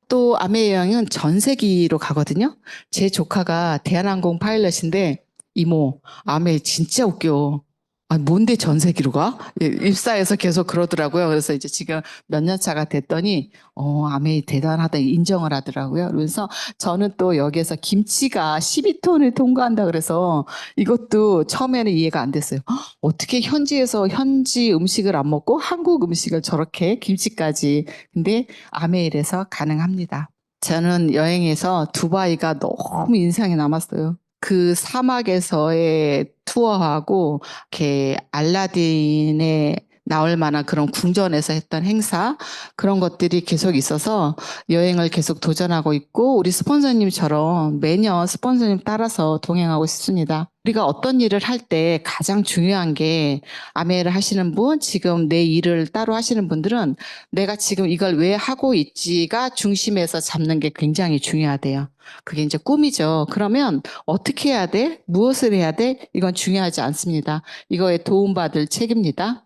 Speaker 1: 또 아메 여행은 전세기로 가거든요. 제 조카가 대한항공 파일럿인데 이모 아메 진짜 웃겨. 아, 뭔데 전세기로 가? 예, 입사해서 계속 그러더라고요. 그래서 이제 지금 몇 년 차가 됐더니 아메 대단하다 인정을 하더라고요. 그래서 저는 또 여기에서 김치가 12톤을 통과한다 그래서 이것도 처음에는 이해가 안 됐어요. 헉, 어떻게 현지에서 현지 음식을 안 먹고 한국 음식을 저렇게 김치까지. 근데 아메일에서 가능합니다. 저는 여행에서 두바이가 너무 인상이 남았어요. 그 사막에서의 투어하고 이렇게 알라딘에 나올 만한 그런 궁전에서 했던 행사 그런 것들이 계속 있어서 여행을 계속 도전하고 있고 우리 스폰서님처럼 매년 스폰서님 따라서 동행하고 싶습니다. 우리가 어떤 일을 할 때 가장 중요한 게 아메를 하시는 분, 지금 내 일을 따로 하시는 분들은 내가 지금 이걸 왜 하고 있지가 중심에서 잡는 게 굉장히 중요하대요. 그게 이제 꿈이죠. 그러면 어떻게 해야 돼? 무엇을 해야 돼? 이건 중요하지 않습니다. 이거에 도움받을 책입니다.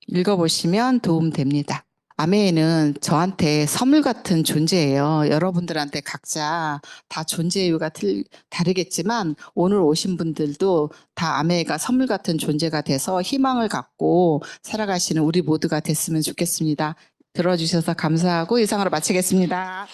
Speaker 1: 읽어보시면 도움됩니다. 아메는 저한테 선물 같은 존재예요. 여러분들한테 각자 다 존재 이유가 다르겠지만 오늘 오신 분들도 다 아메가 선물 같은 존재가 돼서 희망을 갖고 살아가시는 우리 모두가 됐으면 좋겠습니다. 들어주셔서 감사하고 이상으로 마치겠습니다.